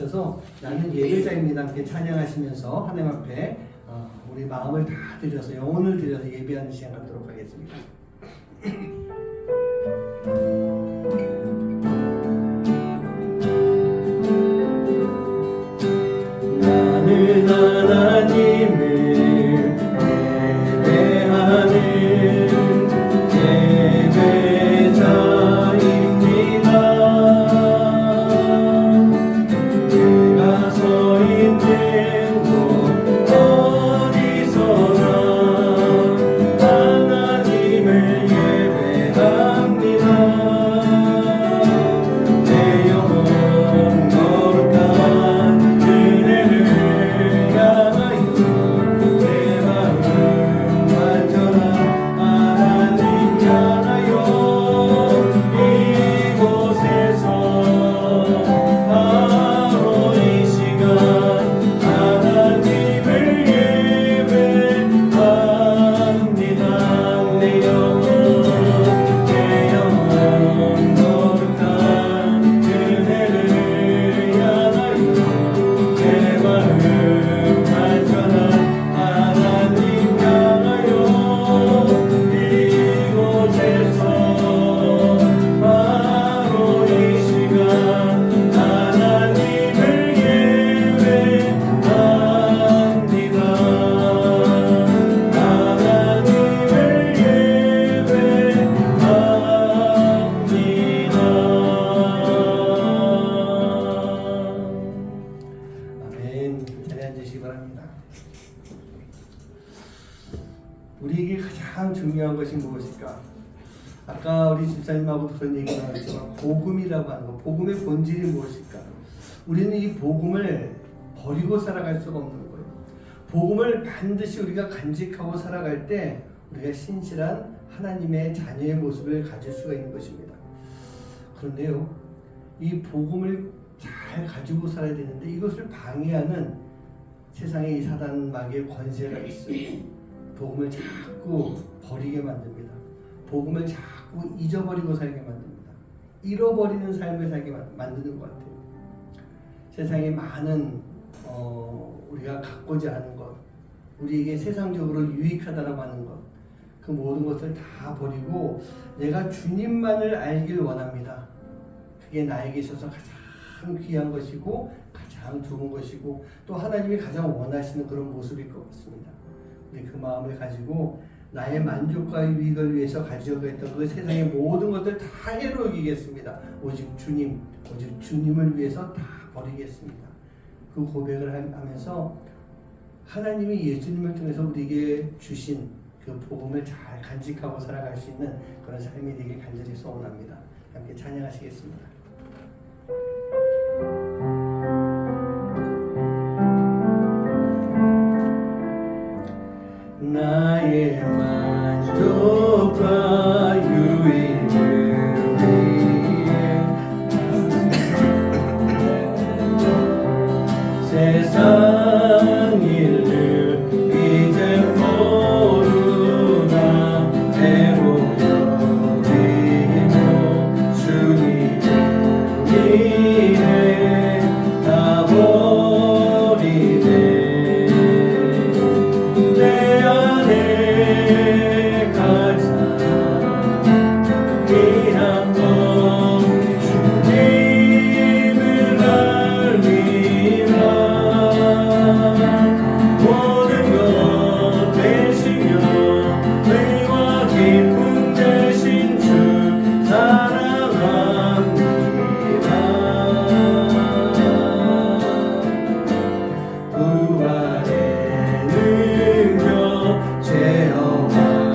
하셔서 나는 예배자입니다 함께 찬양하시면서 하나님 앞에 우리 마음을 다 드려서 영혼을 드려서 예배하는 시간 갖도록 하겠습니다. 나는 하나님을 예배하는 예배자입니다. 내가 서 있는 곳 어디서나 하나님을 예배합니다. 내 영혼 거룩한 그네를 향하여 내 마음 완전한 하나님 향하여 이곳에서 바로 이 시간 하나님을 예배합니다. 내 영혼 거룩한 그네를 향하여 내 마음 완전한 하나님 향하여 이곳에서 바로 이 시간 하나님을 예배합니다. 아멘. 자리에 앉으시기 바랍니다. 우리에게 가장 중요한 것이 무엇일까? 아까 우리 집사님하고도 그런 얘기 나왔지만 복음이라고 하는 것, 복음의 본질이 무엇일까? 우리는 이 복음을 버리고 살아갈 수가 없는 거예요. 복음을 반드시 우리가 간직하고 살아갈 때 우리가 신실한 하나님의 자녀의 모습을 가질 수가 있는 것입니다. 그런데요, 이 복음을 잘 가지고 살아야 되는데 이것을 방해하는 세상에 이 사단 마귀의 권세가 있어요. 복음을 자꾸 버리게 만듭니다. 복음을 자꾸 잊어버리고 살게 만듭니다. 잃어버리는 삶을 살게 만드는 것 같아요. 세상에 많은 우리가 갖고자 하는 것, 우리에게 세상적으로 유익하다라고 하는 것, 그 모든 것을 다 버리고 내가 주님만을 알길 원합니다. 그게 나에게 있어서 가장 귀한 것이고 가장 좋은 것이고 또 하나님이 가장 원하시는 그런 모습일 것 같습니다. 우리 그 마음을 가지고 나의 만족과 유익을 위해서 가지려고 했던 그 세상의 모든 것들 다 해로 여기겠습니다. 오직 주님을 위해서 다 버리겠습니다. 그 고백을 하면서 하나님이 예수님을 통해서 우리에게 주신 그 복음을 잘 간직하고 살아갈 수 있는 그런 삶이 되길 간절히 소원합니다. 함께 찬양하시겠습니다. 나의 만족과 유익을 위해 세상 일을 이제 모르나 배우려 드리고 주님을 위해 다 버리네. 내 안에 가장 귀한 것 주님을 알리라. 모든 것 되시며 의와 기쁨 되신 주 사랑합니다. 부활의 능력 제어와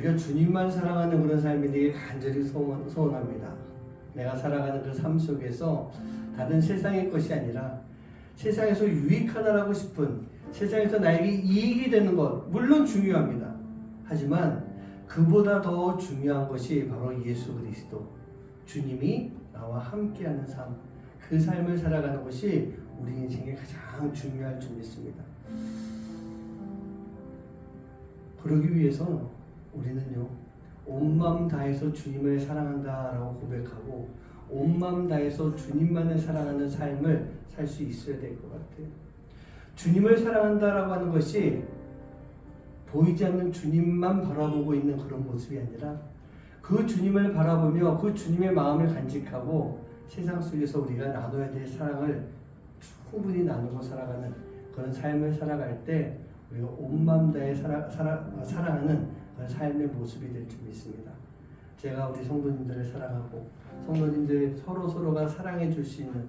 우리가 주님만 사랑하는 그런 삶이 되게 간절히 소원합니다. 내가 살아가는 그 삶 속에서 다른 세상의 것이 아니라 세상에서 유익하다라고 싶은, 세상에서 나에게 이익이 되는 것 물론 중요합니다. 하지만 그보다 더 중요한 것이 바로 예수 그리스도, 주님이 나와 함께하는 삶, 그 삶을 살아가는 것이 우리 인생의 가장 중요할 줄 믿습니다. 그러기 위해서 우리는요, 온 마음 다해서 주님을 사랑한다라고 고백하고 온 마음 다해서 주님만을 사랑하는 삶을 살 수 있어야 될 것 같아요. 주님을 사랑한다라고 하는 것이 보이지 않는 주님만 바라보고 있는 그런 모습이 아니라 그 주님을 바라보며 그 주님의 마음을 간직하고 세상 속에서 우리가 나눠야 될 사랑을 충분히 나누고 살아가는 그런 삶을 살아갈 때 우리가 온 마음 다해 사랑하는 그런 삶의 모습이 될 줄 믿습니다. 제가 우리 성도님들을 사랑하고 성도님들 서로가 사랑해 줄 수 있는,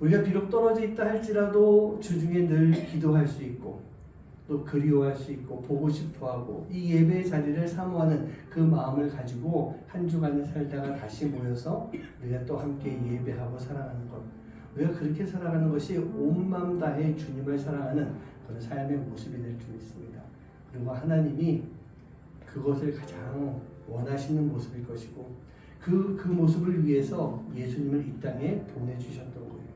우리가 비록 떨어져 있다 할지라도 주중에 늘 기도할 수 있고 또 그리워할 수 있고 보고 싶어하고 이 예배의 자리를 사모하는 그 마음을 가지고 한 주간을 살다가 다시 모여서 우리가 또 함께 예배하고 사랑하는 것, 우리가 그렇게 살아가는 것이 온 마음 다해 주님을 사랑하는 그런 삶의 모습이 될 줄 믿습니다. 그리고 하나님이 그것을 가장 원하시는 모습일 것이고 그 모습을 위해서 예수님을 이 땅에 보내주셨던 거예요.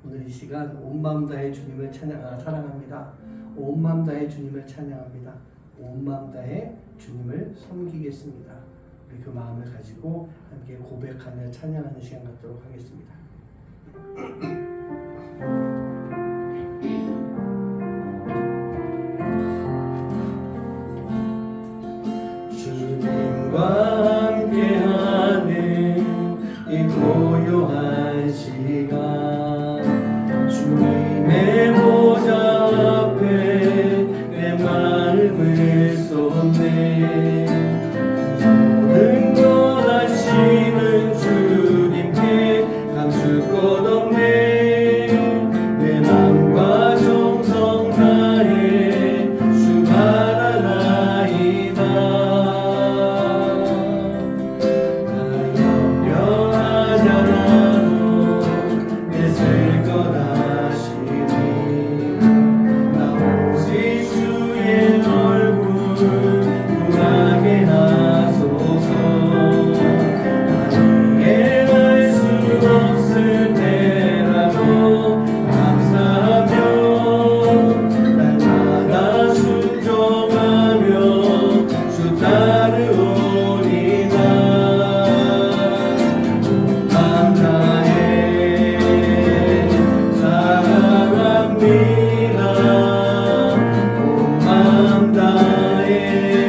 오늘 이 시간 온 마음 다해 주님을 사랑합니다. 온 마음 다해 주님을 찬양합니다. 온 마음 다해 주님을 섬기겠습니다. 우리 그 마음을 가지고 함께 고백하며 찬양하는 시간 갖도록 하겠습니다. 주님과 함께하는 이 고요한 시간, 주님의 보좌 앞에 내 마음을 쏟네. 모든 것 아시는 주님께 감출 것 없네. 내 맘과 정성 다해 주 바라나이다. 나 염려하지 않아도 내쓸 것 아시니. 나 오직 주의 얼굴 분하게 하소서. 나 이해할 수 없을 때라도 감사하며 날마다 순종하며 주 따르오리다. 온 마음 다해 사랑합니다. 온 마음 다해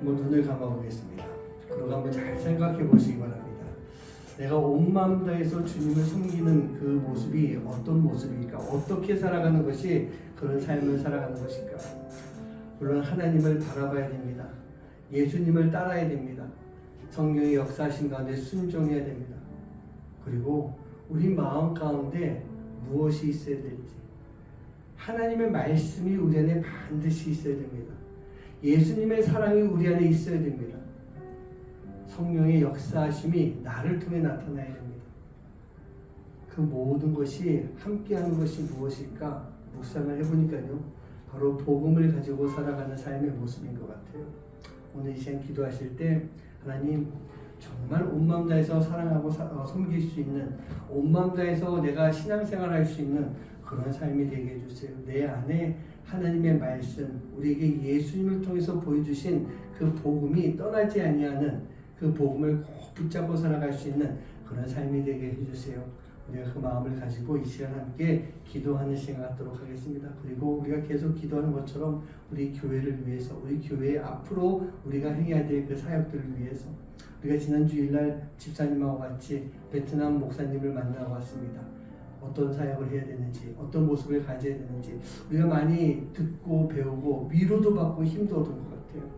한번 눈을 감아보겠습니다. 그리고 한번 잘 생각해 보시기 바랍니다. 내가 온 마음 다해서 주님을 섬기는 그 모습이 어떤 모습일까? 어떻게 살아가는 것이 그런 삶을 살아가는 것일까? 물론 하나님을 바라봐야 됩니다. 예수님을 따라야 됩니다. 성령의 역사하신 가운데 순종해야 됩니다. 그리고 우리 마음 가운데 무엇이 있어야 될지, 하나님의 말씀이 우리 안에 반드시 있어야 됩니다. 예수님의 사랑이 우리 안에 있어야 됩니다. 성령의 역사하심이 나를 통해 나타나야 됩니다. 그 모든 것이 함께하는 것이 무엇일까 묵상을 해보니까요, 바로 복음을 가지고 살아가는 삶의 모습인 것 같아요. 오늘 이 시간 기도하실 때 하나님, 정말 온 마음 다해서 사랑하고 섬길 수 있는, 온 마음 다해서 내가 신앙생활을 할 수 있는 그런 삶이 되게 해주세요. 내 안에 하나님의 말씀, 우리에게 예수님을 통해서 보여주신 그 복음이 떠나지 아니하는 그 복음을 꼭 붙잡고 살아갈 수 있는 그런 삶이 되게 해주세요. 우리가 그 마음을 가지고 이 시간 함께 기도하는 시간 갖도록 하겠습니다. 그리고 우리가 계속 기도하는 것처럼 우리 교회를 위해서, 우리 교회 앞으로 우리가 행해야 될 그 사역들을 위해서, 우리가 지난 주일날 집사님하고 같이 베트남 목사님을 만나고 왔습니다. 어떤 사역을 해야 되는지, 어떤 모습을 가져야 되는지 우리가 많이 듣고 배우고 위로도 받고 힘도 얻은 것 같아요.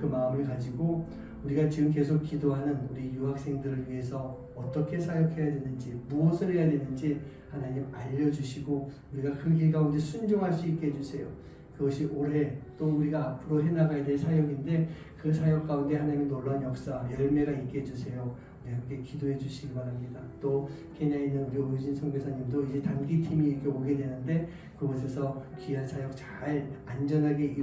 그 마음을 가지고 우리가 지금 계속 기도하는 우리 유학생들을 위해서 어떻게 사역해야 되는지, 무엇을 해야 되는지 하나님 알려주시고 우리가 그 길 가운데 순종할 수 있게 해주세요. 그것이 올해 또 우리가 앞으로 해나가야 될 사역인데 그 사역 가운데 하나님의 놀라운 역사, 열매가 있게 해주세요. 우리 함께 기도해 주시기 바랍니다. 또 케냐에 있는 우리 오유진 선교사님도 이제 단기팀이 이렇게 오게 되는데 그곳에서 귀한 사역 잘 안전하게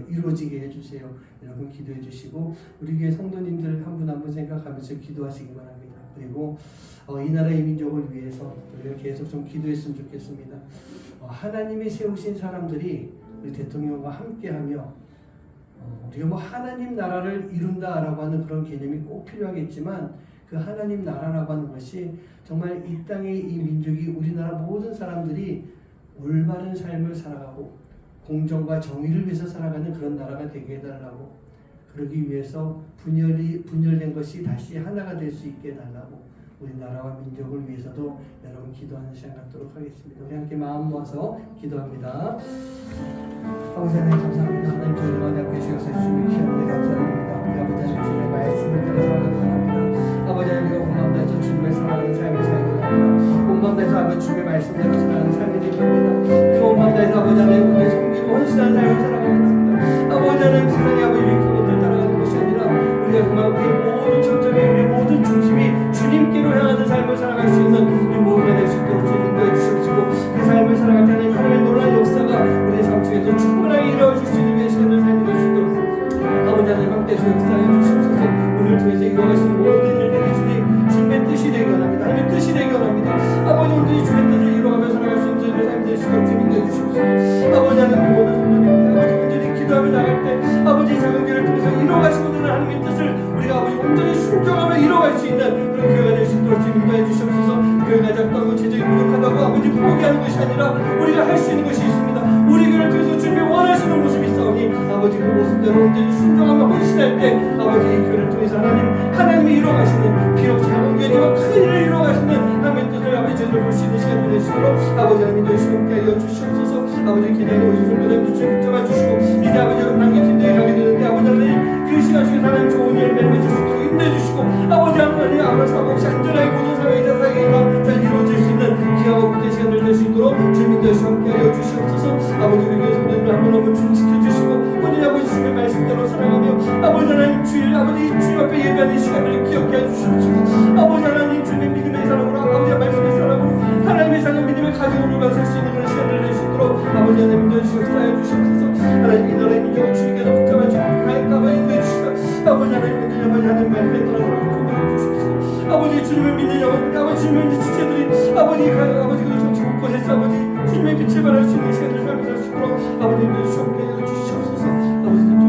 이루어지게 해주세요. 여러분 기도해 주시고 우리 교회 성도님들 한 분 한 분 생각하면서 기도하시기 바랍니다. 그리고 이 나라 이 민족을 위해서 우리가 계속 좀 기도했으면 좋겠습니다. 하나님이 세우신 사람들이 우리 대통령과 함께하며 우리가 뭐 하나님 나라를 이룬다라고 하는 그런 개념이 꼭 필요하겠지만 그 하나님 나라라고 하는 것이 정말 이 땅의 이 민족이, 우리나라 모든 사람들이 올바른 삶을 살아가고 공정과 정의를 위해서 살아가는 그런 나라가 되게 해달라고, 그러기 위해서 분열된 것이 다시 하나가 될 수 있게 해달라고 우리 나라와 민족을 위해서도 여러분 기도하는 시간 갖도록 하겠습니다. 우리 함께 마음 모아서 기도합니다. 아버지 하나님 감사합니다. 하나님 저희와 함께 주셔서 주님의 귀한 은혜 감사합니다. 우리 아버지 하나님 주님의 말씀을 따라 살아가기 원합니다. 아버지 하나님 우리가 온 마음 다해서 주님을 사랑하는 삶을 살기 원합니다. 온 마음 다해서 아버지 주님의 말씀대로 살아가는 삶이 되기 원합니다. 그 온 마음 다해서 아버지 하나님 우리의 섬기고 헌신하는 삶을 살아가겠습니다. 아버지 하나님 세상에 아버지 그것들 따라가는 것이 아니라 우리가 정말 우리 모든 초점이, 우리 모든 중심이 주님께로 향하는 삶을 살아갈 수 있는 우리 모두가 될 수 있도록 주님 인도해 주시옵시고, 그 삶을 살아갈 때는 하나님의 놀라운 역사가 우리의 삶 속에서 충분하게 이루어질 수 있는 시간을 삶이 될 수 있도록 아버지 하나님 함께 주 역사해 주시옵소서. 오늘 통해서 이루어가시는 모든 일들이 주님의 뜻이 되기 원합니다. 하나님의 뜻이 되기 원합니다. 아버지 오늘 이 주의 뜻을 이루어가며 살아갈 수 있는 저희의 삶이 될 수 있도록 주님 인도해 주시옵소서. 아버지 하나님 모든 성도님들 아버지 온전히 기도하며 나갈 때 아버지 이 작은 교회를 통해서 이루어가시고 있는 하나님의 뜻을 우리가 아버지 온전히 순종하며 이루어갈 수 있는 그런 교회가 될 수 있도록 주님 인도해 주시옵소서. 교회가 작다고 재정이 부족하다고 아버지 포기하는 것이 아니라 우리가 할 수 있는 것이 있습니다. 우리 교회를 통해서 주님이 원하시는 모습이 있사오니 아버지 그 모습대로 온전히 순종하며 헌신할 때 아버지 이 교회를 통해서 하나님이 이루어가시는, 비록 작은 교회지만 큰 일을 이루어가시는 하나님의 뜻을 아버지 저희들 볼 수 있는 시간이 될 수 있도록 아버지 하나님 인도해 함께 하여 주시옵소서. 아버지 기대하는 우리 성도님들 주님 붙잡아 주시고 이제 아버지 여러분 단기 팀대에 가게 되는데 아버지 하나님 그 시간 속에 하나님 좋은 열매를 맺을 수 있도록 인도해 주시고 아버지 하나님 아무 사고 없이 안전하게 모든 사회이자 사회가 잘 이루어질 수 있는 귀하고 복된 시간을 될 수 있도록 주님 인도해 함께 하여 주시옵소서. 아버지 우리 교회 성도님들 한 분 한 분 주님 지켜주시고 오늘 아버지 주님의 말씀대로 살아가며 아버지 하나님 주일 아버지 주님 앞에 예배하는 시간을 기억해 주시옵소서. 아버지 하나님 주님의 믿음의 사람으로 아버지의 말씀의 사람으로 하나님의 사랑 믿음의 가정으로 가설 수 있는 그런 시간을 낼 수 있도록 아버지 하나님 인도해 주시옵소서. 하나님 이 나라의 민족을 주님께서 붙잡아 주시고 가까이 인도해 주시옵소서. 아버지 하나님 온전히 아버지 하나님 말씀에 따라 살아가는 주십시오. 아버지 주님을 믿는 영혼, 아버지 주님을 믿는 지체들이 아버지 그 정치 곳곳에서 아버지 주님의 빛을 발할 수 있는 시간을 살면서 할 수 있도록 아버지 인도해 주시옵소서. 아버지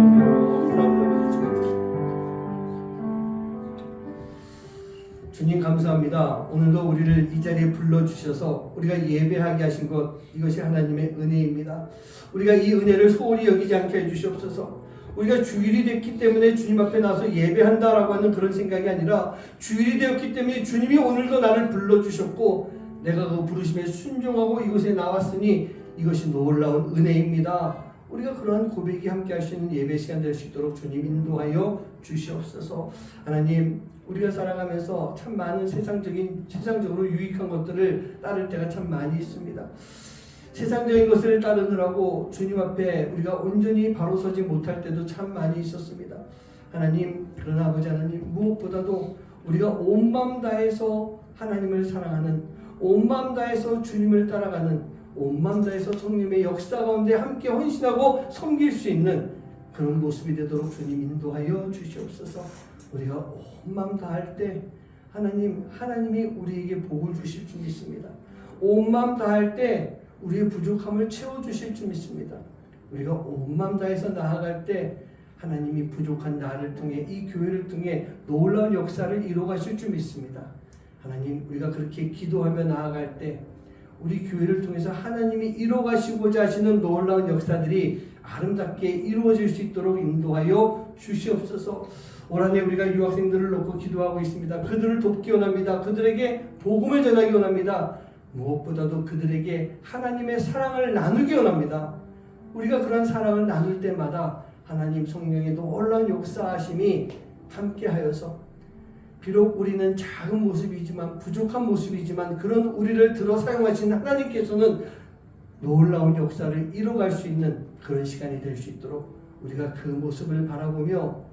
주님 감사합니다. 오늘도 우리를 이 자리에 불러주셔서 우리가 예배하게 하신 것, 이것이 하나님의 은혜입니다. 우리가 이 은혜를 소홀히 여기지 않게 해주시옵소서. 우리가 주일이 됐기 때문에 주님 앞에 나서 예배한다라고 하는 그런 생각이 아니라 주일이 되었기 때문에 주님이 오늘도 나를 불러주셨고 내가 그 부르심에 순종하고 이곳에 나왔으니 이것이 놀라운 은혜입니다. 우리가 그러한 고백이 함께 할 수 있는 예배 시간 될 수 있도록 주님 인도하여 주시옵소서. 하나님, 우리가 살아가면서 참 많은 세상적으로 유익한 것들을 따를 때가 참 많이 있습니다. 세상적인 것을 따르느라고 주님 앞에 우리가 온전히 바로 서지 못할 때도 참 많이 있었습니다. 하나님, 그러나 아버지 하나님, 무엇보다도 우리가 온 마음 다해서 하나님을 사랑하는, 온 마음 다해서 주님을 따라가는, 온 마음 다해서 성령의 역사 가운데 함께 헌신하고 섬길 수 있는 그런 모습이 되도록 주님 인도하여 주시옵소서. 우리가 온 마음 다할 때 하나님이 우리에게 복을 주실 줄 믿습니다. 온 마음 다할 때 우리의 부족함을 채워주실 줄 믿습니다. 우리가 온 마음 다해서 나아갈 때 하나님이 부족한 나를 통해 이 교회를 통해 놀라운 역사를 이루어가실 줄 믿습니다. 하나님, 우리가 그렇게 기도하며 나아갈 때 우리 교회를 통해서 하나님이 이루어가시고자 하시는 놀라운 역사들이 아름답게 이루어질 수 있도록 인도하여 주시옵소서. 올 한 해 우리가 유학생들을 놓고 기도하고 있습니다. 그들을 돕기 원합니다. 그들에게 복음을 전하기 원합니다. 무엇보다도 그들에게 하나님의 사랑을 나누기 원합니다. 우리가 그런 사랑을 나눌 때마다 하나님 성령의 놀라운 역사하심이 함께하여서 비록 우리는 작은 모습이지만 부족한 모습이지만 그런 우리를 들어 사용하신 하나님께서는 놀라운 역사를 이뤄갈 수 있는 그런 시간이 될 수 있도록 우리가 그 모습을 바라보며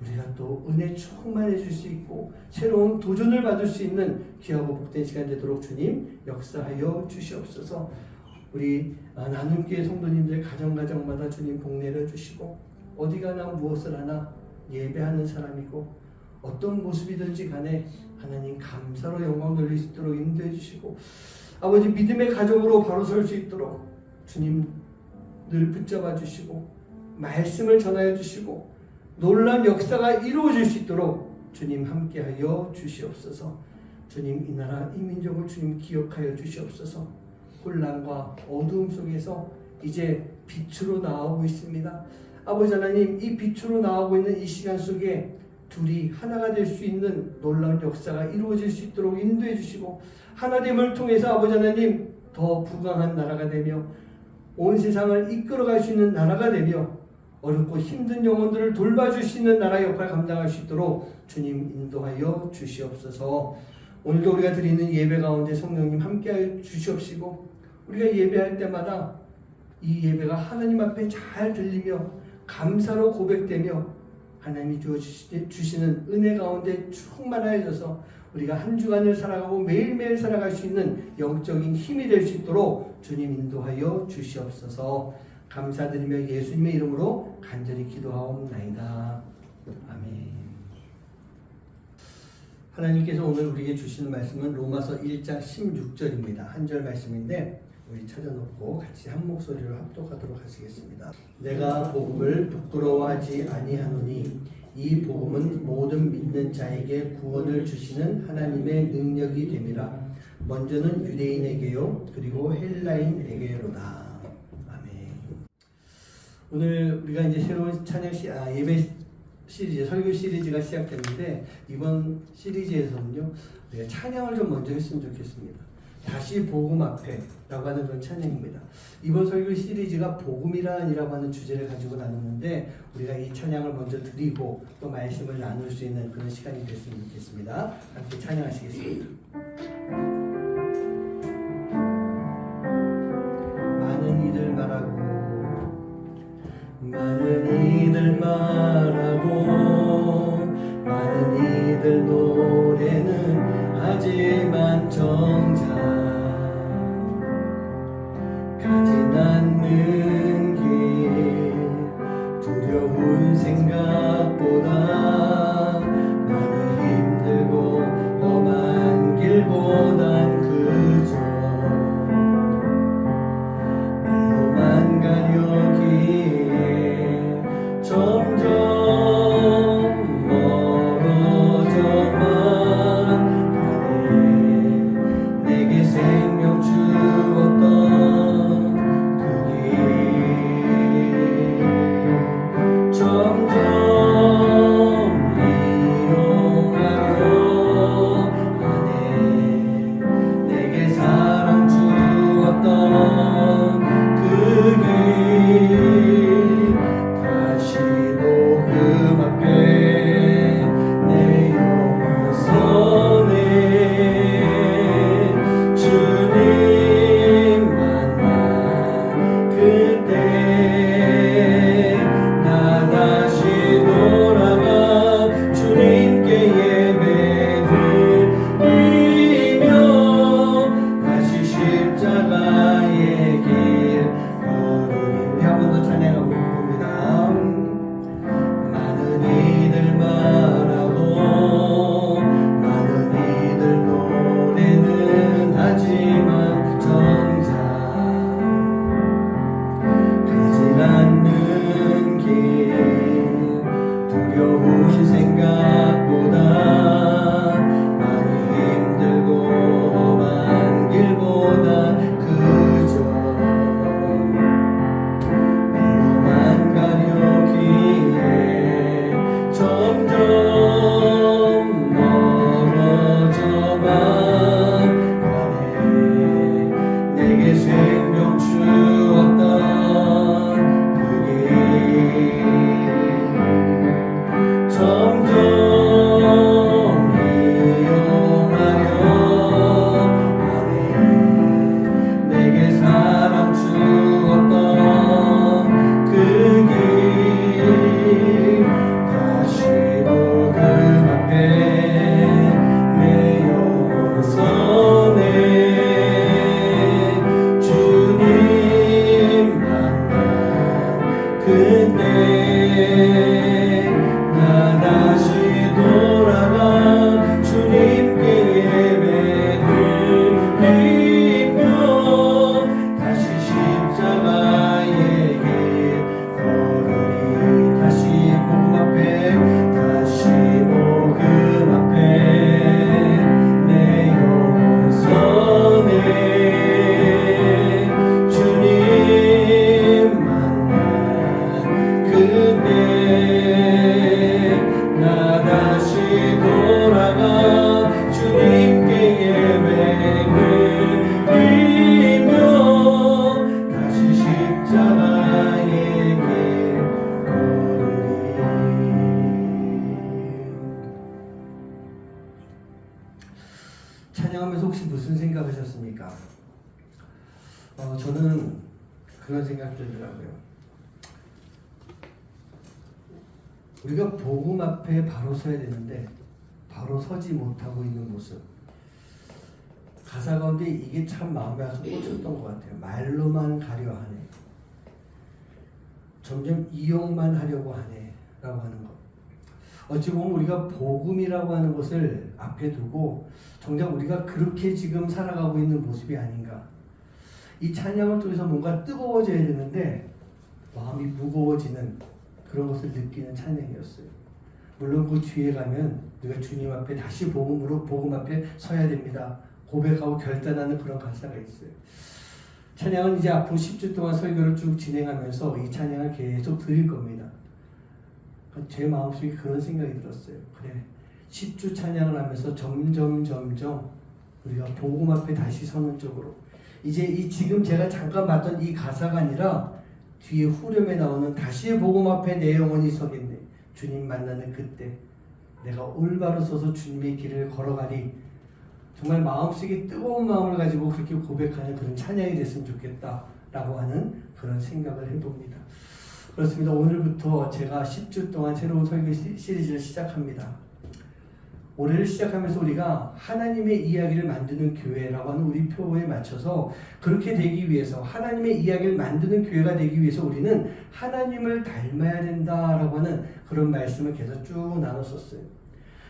우리가 또 은혜 충만해질 수 있고 새로운 도전을 받을 수 있는 귀하고 복된 시간 되도록 주님 역사하여 주시옵소서. 우리 나눔교회 성도님들 가정마다 주님 복 내려주시고 어디 가나 무엇을 하나 예배하는 사람이고 어떤 모습이든지 간에 하나님 감사로 영광 돌릴 수 있도록 인도해 주시고 아버지 믿음의 가족으로 바로 설 수 있도록 주님 늘 붙잡아 주시고 말씀을 전하여 주시고 놀라운 역사가 이루어질 수 있도록 주님 함께하여 주시옵소서. 주님 이 나라 이 민족을 주님 기억하여 주시옵소서. 혼란과 어두움 속에서 이제 빛으로 나오고 있습니다. 아버지 하나님, 이 빛으로 나오고 있는 이 시간 속에 둘이 하나가 될 수 있는 놀라운 역사가 이루어질 수 있도록 인도해 주시고 하나됨을 통해서 아버지 하나님 더 부강한 나라가 되며 온 세상을 이끌어갈 수 있는 나라가 되며 어렵고 힘든 영혼들을 돌봐줄 수 있는 나라 역할을 감당할 수 있도록 주님 인도하여 주시옵소서. 오늘도 우리가 드리는 예배 가운데 성령님 함께하여 주시옵시고 우리가 예배할 때마다 이 예배가 하나님 앞에 잘 들리며 감사로 고백되며 하나님이 주시는 은혜 가운데 충만하여져서 우리가 한 주간을 살아가고 매일매일 살아갈 수 있는 영적인 힘이 될 수 있도록 주님 인도하여 주시옵소서. 감사드리며 예수님의 이름으로 간절히 기도하옵나이다. 아멘. 하나님께서 오늘 우리에게 주시는 말씀은 로마서 1장 16절입니다. 한 절 말씀인데 우리 찾아놓고 같이 한 목소리로 합독하도록 하시겠습니다. 내가 복음을 부끄러워하지 아니하노니 이 복음은 모든 믿는 자에게 구원을 주시는 하나님의 능력이 됨이라. 먼저는 유대인에게요 그리고 헬라인에게로다. 오늘 우리가 이제 새로운 찬양 예배 시리즈, 설교 시리즈가 시작됐는데 이번 시리즈에서는요 우리가 찬양을 좀 먼저 했으면 좋겠습니다. 다시 복음 앞에라고 하는 그런 찬양입니다. 이번 설교 시리즈가 복음이라고 하는 주제를 가지고 나누는데 우리가 이 찬양을 먼저 드리고 또 말씀을 나눌 수 있는 그런 시간이 됐으면 좋겠습니다. 함께 찬양하시겠습니다. 많은 이들 말하고 많은 이들 말하고 많은 이들 노래는 하지만 정작 가진 않는 길 두려운 생각보다 많이 힘들고 험한 길보단 그저 말로만 가려기에 점점 멀어져만 가네. 내게 생명 주었던 그 길 나서 혹시 무슨 생각하셨습니까? 저는 그런 생각 들더라고요. 우리가 복음 앞에 바로 서야 되는데 바로 서지 못하고 있는 모습. 가사 가운데 이게 참 마음에 와서 꽂혔던 것 같아요. 말로만 가려 하네. 점점 이용만 하려고 하네 라고 하는 것. 어찌 보면 우리가 복음이라고 하는 것을 앞에 두고 정작 우리가 그렇게 지금 살아가고 있는 모습이 아닌가. 이 찬양을 통해서 뭔가 뜨거워져야 되는데 마음이 무거워지는 그런 것을 느끼는 찬양이었어요. 물론 그 뒤에 가면 우리가 주님 앞에 다시 복음 앞에 서야 됩니다. 고백하고 결단하는 그런 가사가 있어요. 찬양은 이제 앞으로 10주 동안 설교를 쭉 진행하면서 이 찬양을 계속 드릴 겁니다. 제 마음속에 그런 생각이 들었어요. 그래, 10주 찬양을 하면서 점점 우리가 복음 앞에 다시 서는 쪽으로, 이제 이 지금 제가 잠깐 봤던 이 가사가 아니라 뒤에 후렴에 나오는 다시 복음 앞에 내 영혼이 서겠네. 주님 만나는 그때 내가 올바로 서서 주님의 길을 걸어가리. 정말 마음속에 뜨거운 마음을 가지고 그렇게 고백하는 그런 찬양이 됐으면 좋겠다라고 하는 그런 생각을 해봅니다. 그렇습니다. 오늘부터 제가 10주 동안 새로운 설교 시리즈를 시작합니다. 올해를 시작하면서 우리가 하나님의 이야기를 만드는 교회라고 하는 우리 표어에 맞춰서 그렇게 되기 위해서, 하나님의 이야기를 만드는 교회가 되기 위해서 우리는 하나님을 닮아야 된다라고 하는 그런 말씀을 계속 쭉 나눴었어요.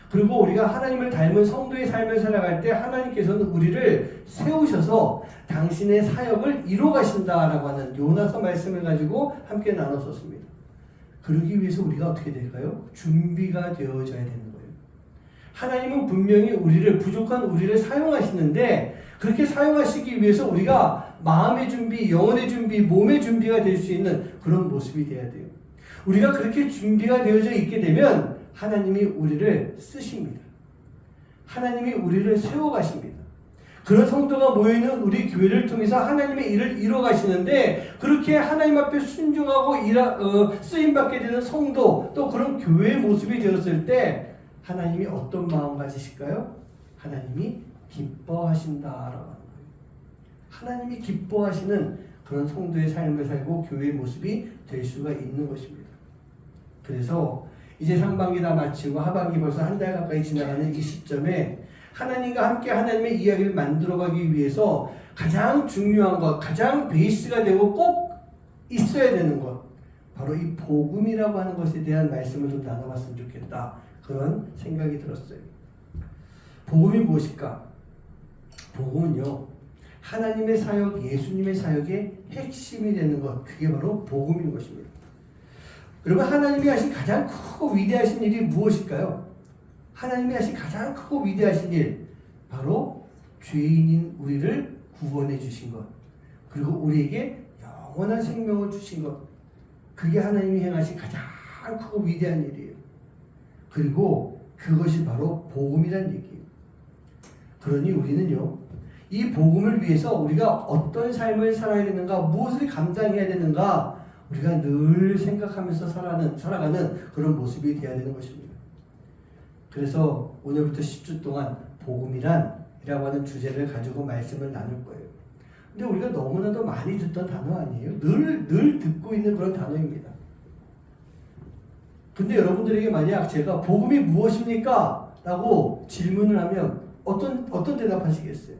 그리고 우리가 하나님을 닮은 성도의 삶을 살아갈 때 하나님께서는 우리를 세우셔서 당신의 사역을 이뤄 가신다라고 하는 요나서 말씀을 가지고 함께 나눴었습니다. 그러기 위해서 우리가 어떻게 될까요? 준비가 되어져야 되는 거예요. 하나님은 분명히 우리를, 부족한 우리를 사용하시는데 그렇게 사용하시기 위해서 우리가 마음의 준비, 영혼의 준비, 몸의 준비가 될 수 있는 그런 모습이 돼야 돼요. 우리가 그렇게 준비가 되어져 있게 되면 하나님이 우리를 쓰십니다. 하나님이 우리를 세워가십니다. 그런 성도가 모이는 우리 교회를 통해서 하나님의 일을 이뤄가시는데, 그렇게 하나님 앞에 순종하고 쓰임받게 되는 성도, 또 그런 교회의 모습이 되었을 때 하나님이 어떤 마음 가지실까요? 하나님이 기뻐하신다라고 하는 거예요. 하나님이 기뻐하시는 그런 성도의 삶을 살고 교회의 모습이 될 수가 있는 것입니다. 그래서 이제 상반기 다 마치고 하반기 벌써 한 달 가까이 지나가는 이 시점에 하나님과 함께 하나님의 이야기를 만들어가기 위해서 가장 중요한 것, 가장 베이스가 되고 꼭 있어야 되는 것, 바로 이 복음이라고 하는 것에 대한 말씀을 좀 나눠봤으면 좋겠다, 그런 생각이 들었어요. 복음이 무엇일까? 복음은요, 하나님의 사역, 예수님의 사역의 핵심이 되는 것, 그게 바로 복음인 것입니다. 여러분, 하나님이 하신 가장 크고 위대하신 일이 무엇일까요? 하나님이 하신 가장 크고 위대하신 일, 바로 죄인인 우리를 구원해 주신 것, 그리고 우리에게 영원한 생명을 주신 것, 그게 하나님이 행하신 가장 크고 위대한 일이에요. 그리고 그것이 바로 복음이란 얘기예요. 그러니 우리는요, 이 복음을 위해서 우리가 어떤 삶을 살아야 되는가, 무엇을 감당해야 되는가, 우리가 늘 생각하면서 살아가는 그런 모습이 되어야 되는 것입니다. 그래서 오늘부터 10주 동안 복음이라고 하는 주제를 가지고 말씀을 나눌 거예요. 근데 우리가 너무나도 많이 듣던 단어 아니에요? 늘 듣고 있는 그런 단어입니다. 근데 여러분들에게 만약 제가 복음이 무엇입니까? 라고 질문을 하면 어떤 대답하시겠어요?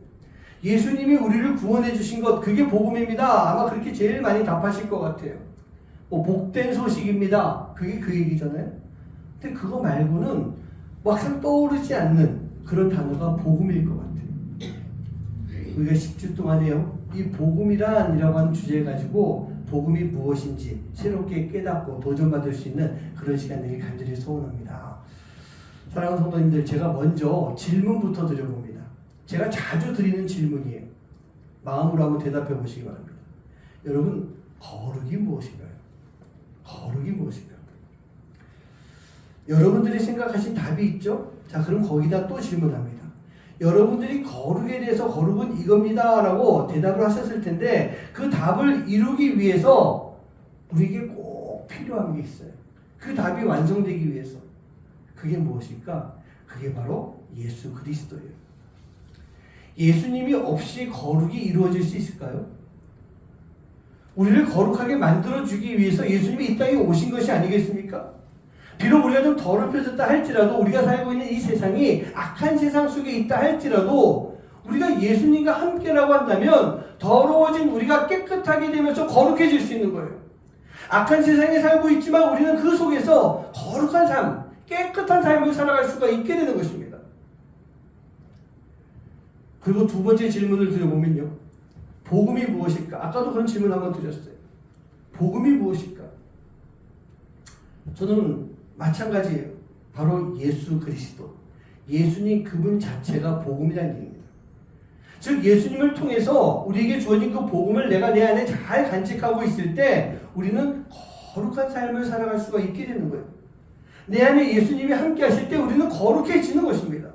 예수님이 우리를 구원해 주신 것, 그게 복음입니다. 아마 그렇게 제일 많이 답하실 것 같아요. 복된 소식입니다. 그게 그 얘기잖아요. 근데 그거 말고는 막상 떠오르지 않는 그런 단어가 복음일 것 같아요. 우리가 10주 동안에요, 이 복음이란이라고 하는 주제 가지고 복음이 무엇인지 새롭게 깨닫고 도전받을 수 있는 그런 시간 되길 간절히 소원합니다. 사랑하는 성도님들, 제가 먼저 질문부터 드려봅니다. 제가 자주 드리는 질문이에요. 마음으로 한번 대답해 보시기 바랍니다. 여러분, 거룩이 무엇인가요? 거룩이 무엇인가요? 여러분들이 생각하신 답이 있죠? 자, 그럼 거기다 또 질문합니다. 여러분들이 거룩에 대해서 거룩은 이겁니다 라고 대답을 하셨을 텐데, 그 답을 이루기 위해서 우리에게 꼭 필요한 게 있어요. 그 답이 완성되기 위해서. 그게 무엇일까? 그게 바로 예수 그리스도예요. 예수님이 없이 거룩이 이루어질 수 있을까요? 우리를 거룩하게 만들어주기 위해서 예수님이 이 땅에 오신 것이 아니겠습니까? 비록 우리가 좀 더럽혀졌다 할지라도, 우리가 살고 있는 이 세상이 악한 세상 속에 있다 할지라도 우리가 예수님과 함께라고 한다면 더러워진 우리가 깨끗하게 되면서 거룩해질 수 있는 거예요. 악한 세상에 살고 있지만 우리는 그 속에서 거룩한 삶, 깨끗한 삶을 살아갈 수가 있게 되는 것입니다. 그리고 두 번째 질문을 드려보면요. 복음이 무엇일까? 아까도 그런 질문 한번 드렸어요. 복음이 무엇일까? 저는 마찬가지예요. 바로 예수 그리스도. 예수님 그분 자체가 복음이라는 얘기입니다. 즉 예수님을 통해서 우리에게 주어진 그 복음을 내가 내 안에 잘 간직하고 있을 때 우리는 거룩한 삶을 살아갈 수가 있게 되는 거예요. 내 안에 예수님이 함께 하실 때 우리는 거룩해지는 것입니다.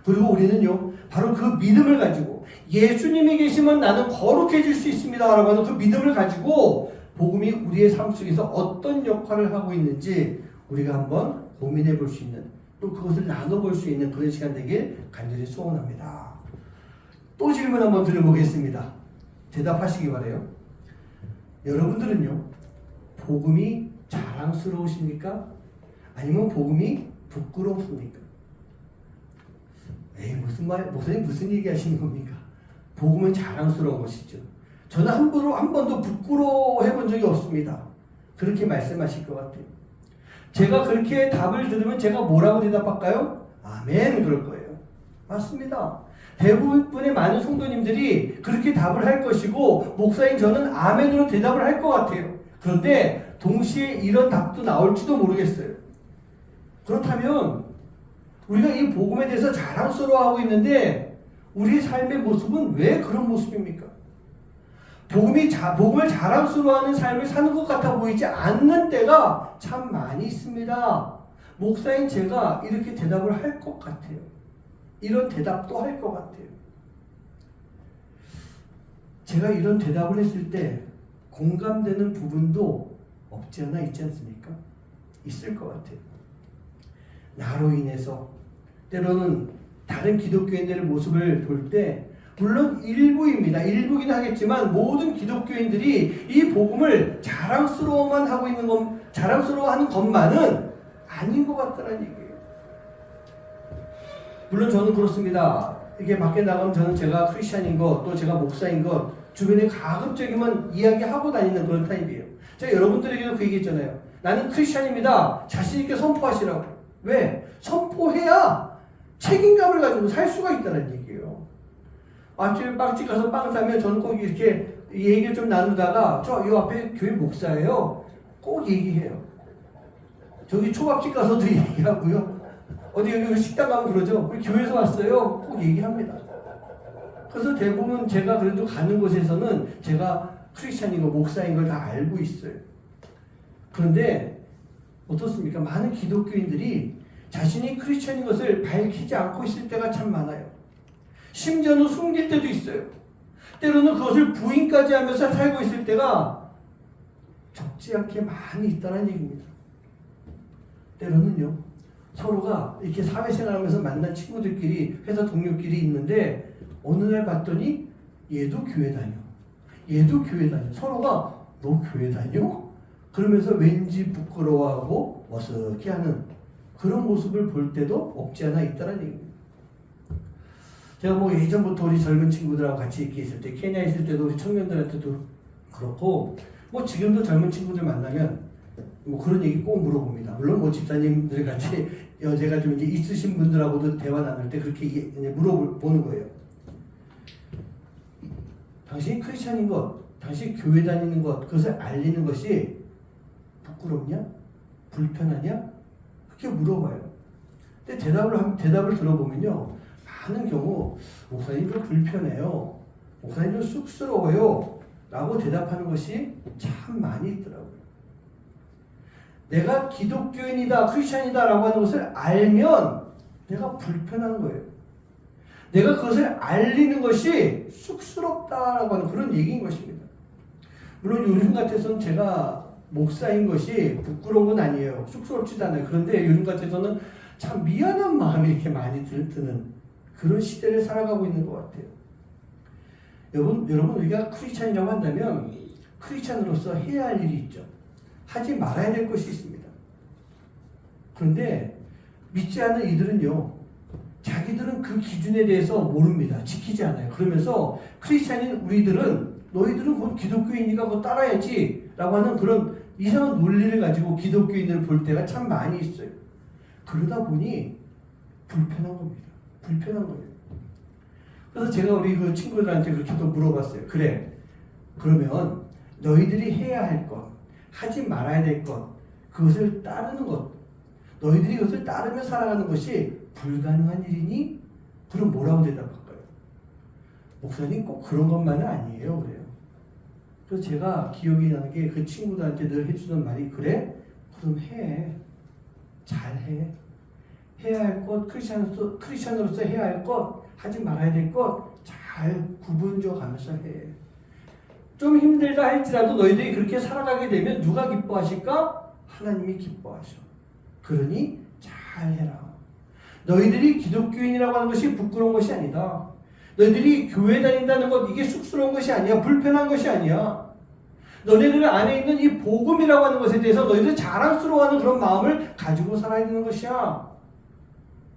그리고 우리는요, 바로 그 믿음을 가지고 예수님이 계시면 나는 거룩해질 수 있습니다 라고 하는 그 믿음을 가지고 복음이 우리의 삶 속에서 어떤 역할을 하고 있는지 우리가 한번 고민해 볼 수 있는, 또 그것을 나눠볼 수 있는 그런 시간 되길 간절히 소원합니다. 또 질문 한번 드려보겠습니다. 대답하시기 바라요. 여러분들은요, 복음이 자랑스러우십니까? 아니면 복음이 부끄럽습니까? 에이, 목사님 무슨 얘기 하시는 겁니까? 복음은 자랑스러운 것이죠. 저는 한 번도 부끄러워해 본 적이 없습니다. 그렇게 말씀하실 것 같아요. 제가 그렇게 답을 들으면 제가 뭐라고 대답할까요? 아멘 그럴 거예요. 맞습니다. 대부분의 많은 성도님들이 그렇게 답을 할 것이고 목사인 저는 아멘으로 대답을 할 것 같아요. 그런데 동시에 이런 답도 나올지도 모르겠어요. 그렇다면 우리가 이 복음에 대해서 자랑스러워하고 있는데 우리의 삶의 모습은 왜 그런 모습입니까? 복음을 자랑스러워하는 삶을 사는 것 같아 보이지 않는 때가 참 많이 있습니다. 목사인 제가 이렇게 대답을 할 것 같아요. 이런 대답도 할 것 같아요. 제가 이런 대답을 했을 때 공감되는 부분도 없지 않아 있지 않습니까? 있을 것 같아요. 나로 인해서 때로는 다른 기독교인들의 모습을 볼 때 물론 일부입니다. 일부긴 하겠지만 모든 기독교인들이 이 복음을 자랑스러워하는 것만은 아닌 것 같다는 얘기예요. 물론 저는 그렇습니다. 이게 밖에 나가면 저는 제가 크리스찬인 것, 또 제가 목사인 것 주변에 가급적이면 이야기하고 다니는 그런 타입이에요. 제가 여러분들에게도 그 얘기했잖아요. 나는 크리스찬입니다. 자신 있게 선포하시라고. 왜? 선포해야 책임감을 가지고 살 수가 있다는 얘기예요. 아침에 빵집 가서 빵 사면 저는 꼭 이렇게 얘기를 좀 나누다가 저 이 앞에 교회 목사예요. 꼭 얘기해요. 저기 초밥집 가서도 얘기하고요. 어디 여기 식당 가면 그러죠. 우리 교회에서 왔어요. 꼭 얘기합니다. 그래서 대부분 제가 그래도 가는 곳에서는 제가 크리스찬인 거 목사인 걸 다 알고 있어요. 그런데 어떻습니까? 많은 기독교인들이 자신이 크리스찬인 것을 밝히지 않고 있을 때가 참 많아요. 심지어는 숨길 때도 있어요. 때로는 그것을 부인까지 하면서 살고 있을 때가 적지 않게 많이 있다는 얘기입니다. 때로는요, 서로가 이렇게 사회생활하면서 만난 친구들끼리, 회사 동료끼리 있는데 어느 날 봤더니 얘도 교회 다녀. 얘도 교회 다녀. 서로가 너 교회 다녀? 그러면서 왠지 부끄러워하고 어색해하는 그런 모습을 볼 때도 없지 않아 있다는 얘기입니다. 제가 뭐 예전부터 우리 젊은 친구들하고 같이 이렇게 있을 때, 케냐 있을 때도 우리 청년들한테도 그렇고, 뭐 지금도 젊은 친구들 만나면 뭐 그런 얘기 꼭 물어봅니다. 물론 뭐 집사님들 같이 제가 좀 이제 있으신 분들하고도 대화 나눌 때 그렇게 물어보는 거예요. 당신이 크리스찬인 것, 당신이 교회 다니는 것, 그것을 알리는 것이 부끄럽냐? 불편하냐? 그렇게 물어봐요. 근데 대답을 들어보면요, 많은 경우 목사님 좀 불편해요, 목사님 좀 쑥스러워요 라고 대답하는 것이 참 많이 있더라고요. 내가 기독교인이다, 크리스찬이다 라고 하는 것을 알면 내가 불편한 거예요. 내가 그것을 알리는 것이 쑥스럽다라고 하는 그런 얘기인 것입니다. 물론 요즘 같아서는 제가 목사인 것이 부끄러운 건 아니에요. 쑥스럽지도 않아요. 그런데 요즘 같아서는 참 미안한 마음이 이렇게 많이 드는 그런 시대를 살아가고 있는 것 같아요. 여러분 우리가 크리스찬이라고 한다면 크리스찬으로서 해야 할 일이 있죠. 하지 말아야 될 것이 있습니다. 그런데 믿지 않는 이들은요, 자기들은 그 기준에 대해서 모릅니다. 지키지 않아요. 그러면서 크리스찬인 우리들은 너희들은 곧 기독교인이니까 그거 따라야지 라고 하는 그런 이상한 논리를 가지고 기독교인들을 볼 때가 참 많이 있어요. 그러다 보니 불편한 겁니다. 불편한 거예요. 그래서 제가 우리 그 친구들한테 그렇게 또 물어봤어요. 그래, 그러면 너희들이 해야 할 것, 하지 말아야 될 것, 그것을 따르는 것, 너희들이 그것을 따르며 살아가는 것이 불가능한 일이니? 그럼 뭐라고 대답할까요? 목사님 꼭 그런 것만은 아니에요. 그래요. 그래서 제가 기억이 나는 게 그 친구들한테 늘 해주던 말이, 그래? 그럼 해. 잘해. 해야 할 것, 크리스찬으로서 해야 할 것, 하지 말아야 될 것, 잘 구분져 가면서 해. 좀 힘들다 할지라도 너희들이 그렇게 살아가게 되면 누가 기뻐하실까? 하나님이 기뻐하셔. 그러니 잘 해라. 너희들이 기독교인이라고 하는 것이 부끄러운 것이 아니다. 너희들이 교회 다닌다는 것, 이게 쑥스러운 것이 아니야. 불편한 것이 아니야. 너네들 안에 있는 이 복음이라고 하는 것에 대해서 너희들 자랑스러워하는 그런 마음을 가지고 살아야 되는 것이야.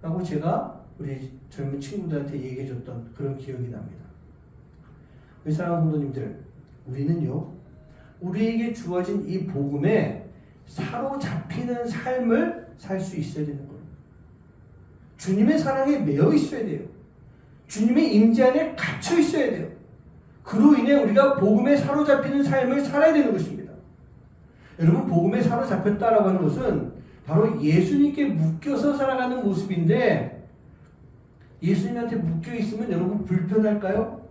라고 제가 우리 젊은 친구들한테 얘기해 줬던 그런 기억이 납니다. 우리 사랑하는 성도님들, 우리는요, 우리에게 주어진 이 복음에 사로잡히는 삶을 살 수 있어야 되는 거예요. 주님의 사랑에 매여 있어야 돼요. 주님의 임재 안에 갇혀 있어야 돼요. 그로 인해 우리가 복음에 사로잡히는 삶을 살아야 되는 것입니다. 여러분, 복음에 사로잡혔다라고 하는 것은 바로 예수님께 묶여서 살아가는 모습인데, 예수님한테 묶여 있으면 여러분 불편할까요?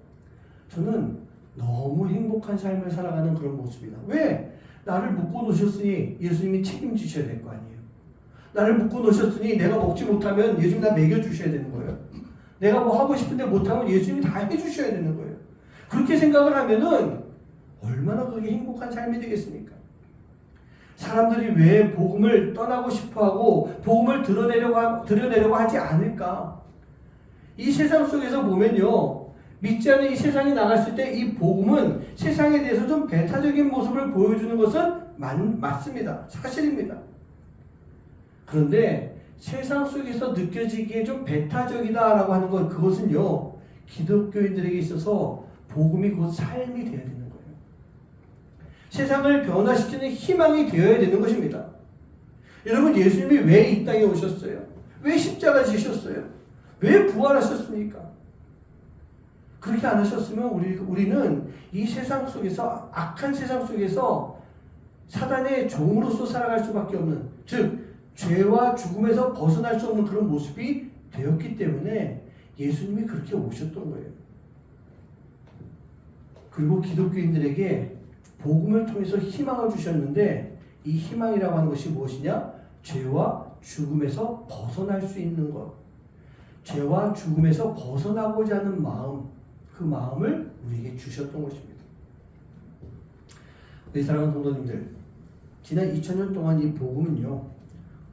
저는 너무 행복한 삶을 살아가는 그런 모습이다. 왜? 나를 묶어 놓으셨으니 예수님이 책임지셔야 될 거 아니에요. 나를 묶어 놓으셨으니 내가 먹지 못하면 예수님 나 먹여주셔야 되는 거예요. 내가 뭐 하고 싶은데 못하면 예수님이 다 해주셔야 되는 거예요. 그렇게 생각을 하면은 얼마나 그게 행복한 삶이 되겠습니까? 사람들이 왜 복음을 떠나고 싶어하고 복음을 드러내려고 하지 않을까? 이 세상 속에서 보면요, 믿지 않는 이 세상에 나갔을 때 이 복음은 세상에 대해서 좀 배타적인 모습을 보여주는 것은 맞습니다. 사실입니다. 그런데 세상 속에서 느껴지기에 좀 배타적이다라고 하는 것, 그것은요, 기독교인들에게 있어서 복음이 곧 삶이 되어야 되는 거예요. 세상을 변화시키는 희망이 되어야 되는 것입니다. 여러분, 예수님이 왜 이 땅에 오셨어요? 왜 십자가 지셨어요? 왜 부활하셨습니까? 그렇게 안 하셨으면 우리는 이 세상 속에서, 악한 세상 속에서 사단의 종으로서 살아갈 수밖에 없는, 즉 죄와 죽음에서 벗어날 수 없는 그런 모습이 되었기 때문에 예수님이 그렇게 오셨던 거예요. 그리고 기독교인들에게 복음을 통해서 희망을 주셨는데, 이 희망이라고 하는 것이 무엇이냐? 죄와 죽음에서 벗어날 수 있는 것. 죄와 죽음에서 벗어나고자 하는 마음, 그 마음을 우리에게 주셨던 것입니다. 우리 사랑하는 성도님들, 지난 2000년 동안 이 복음은요,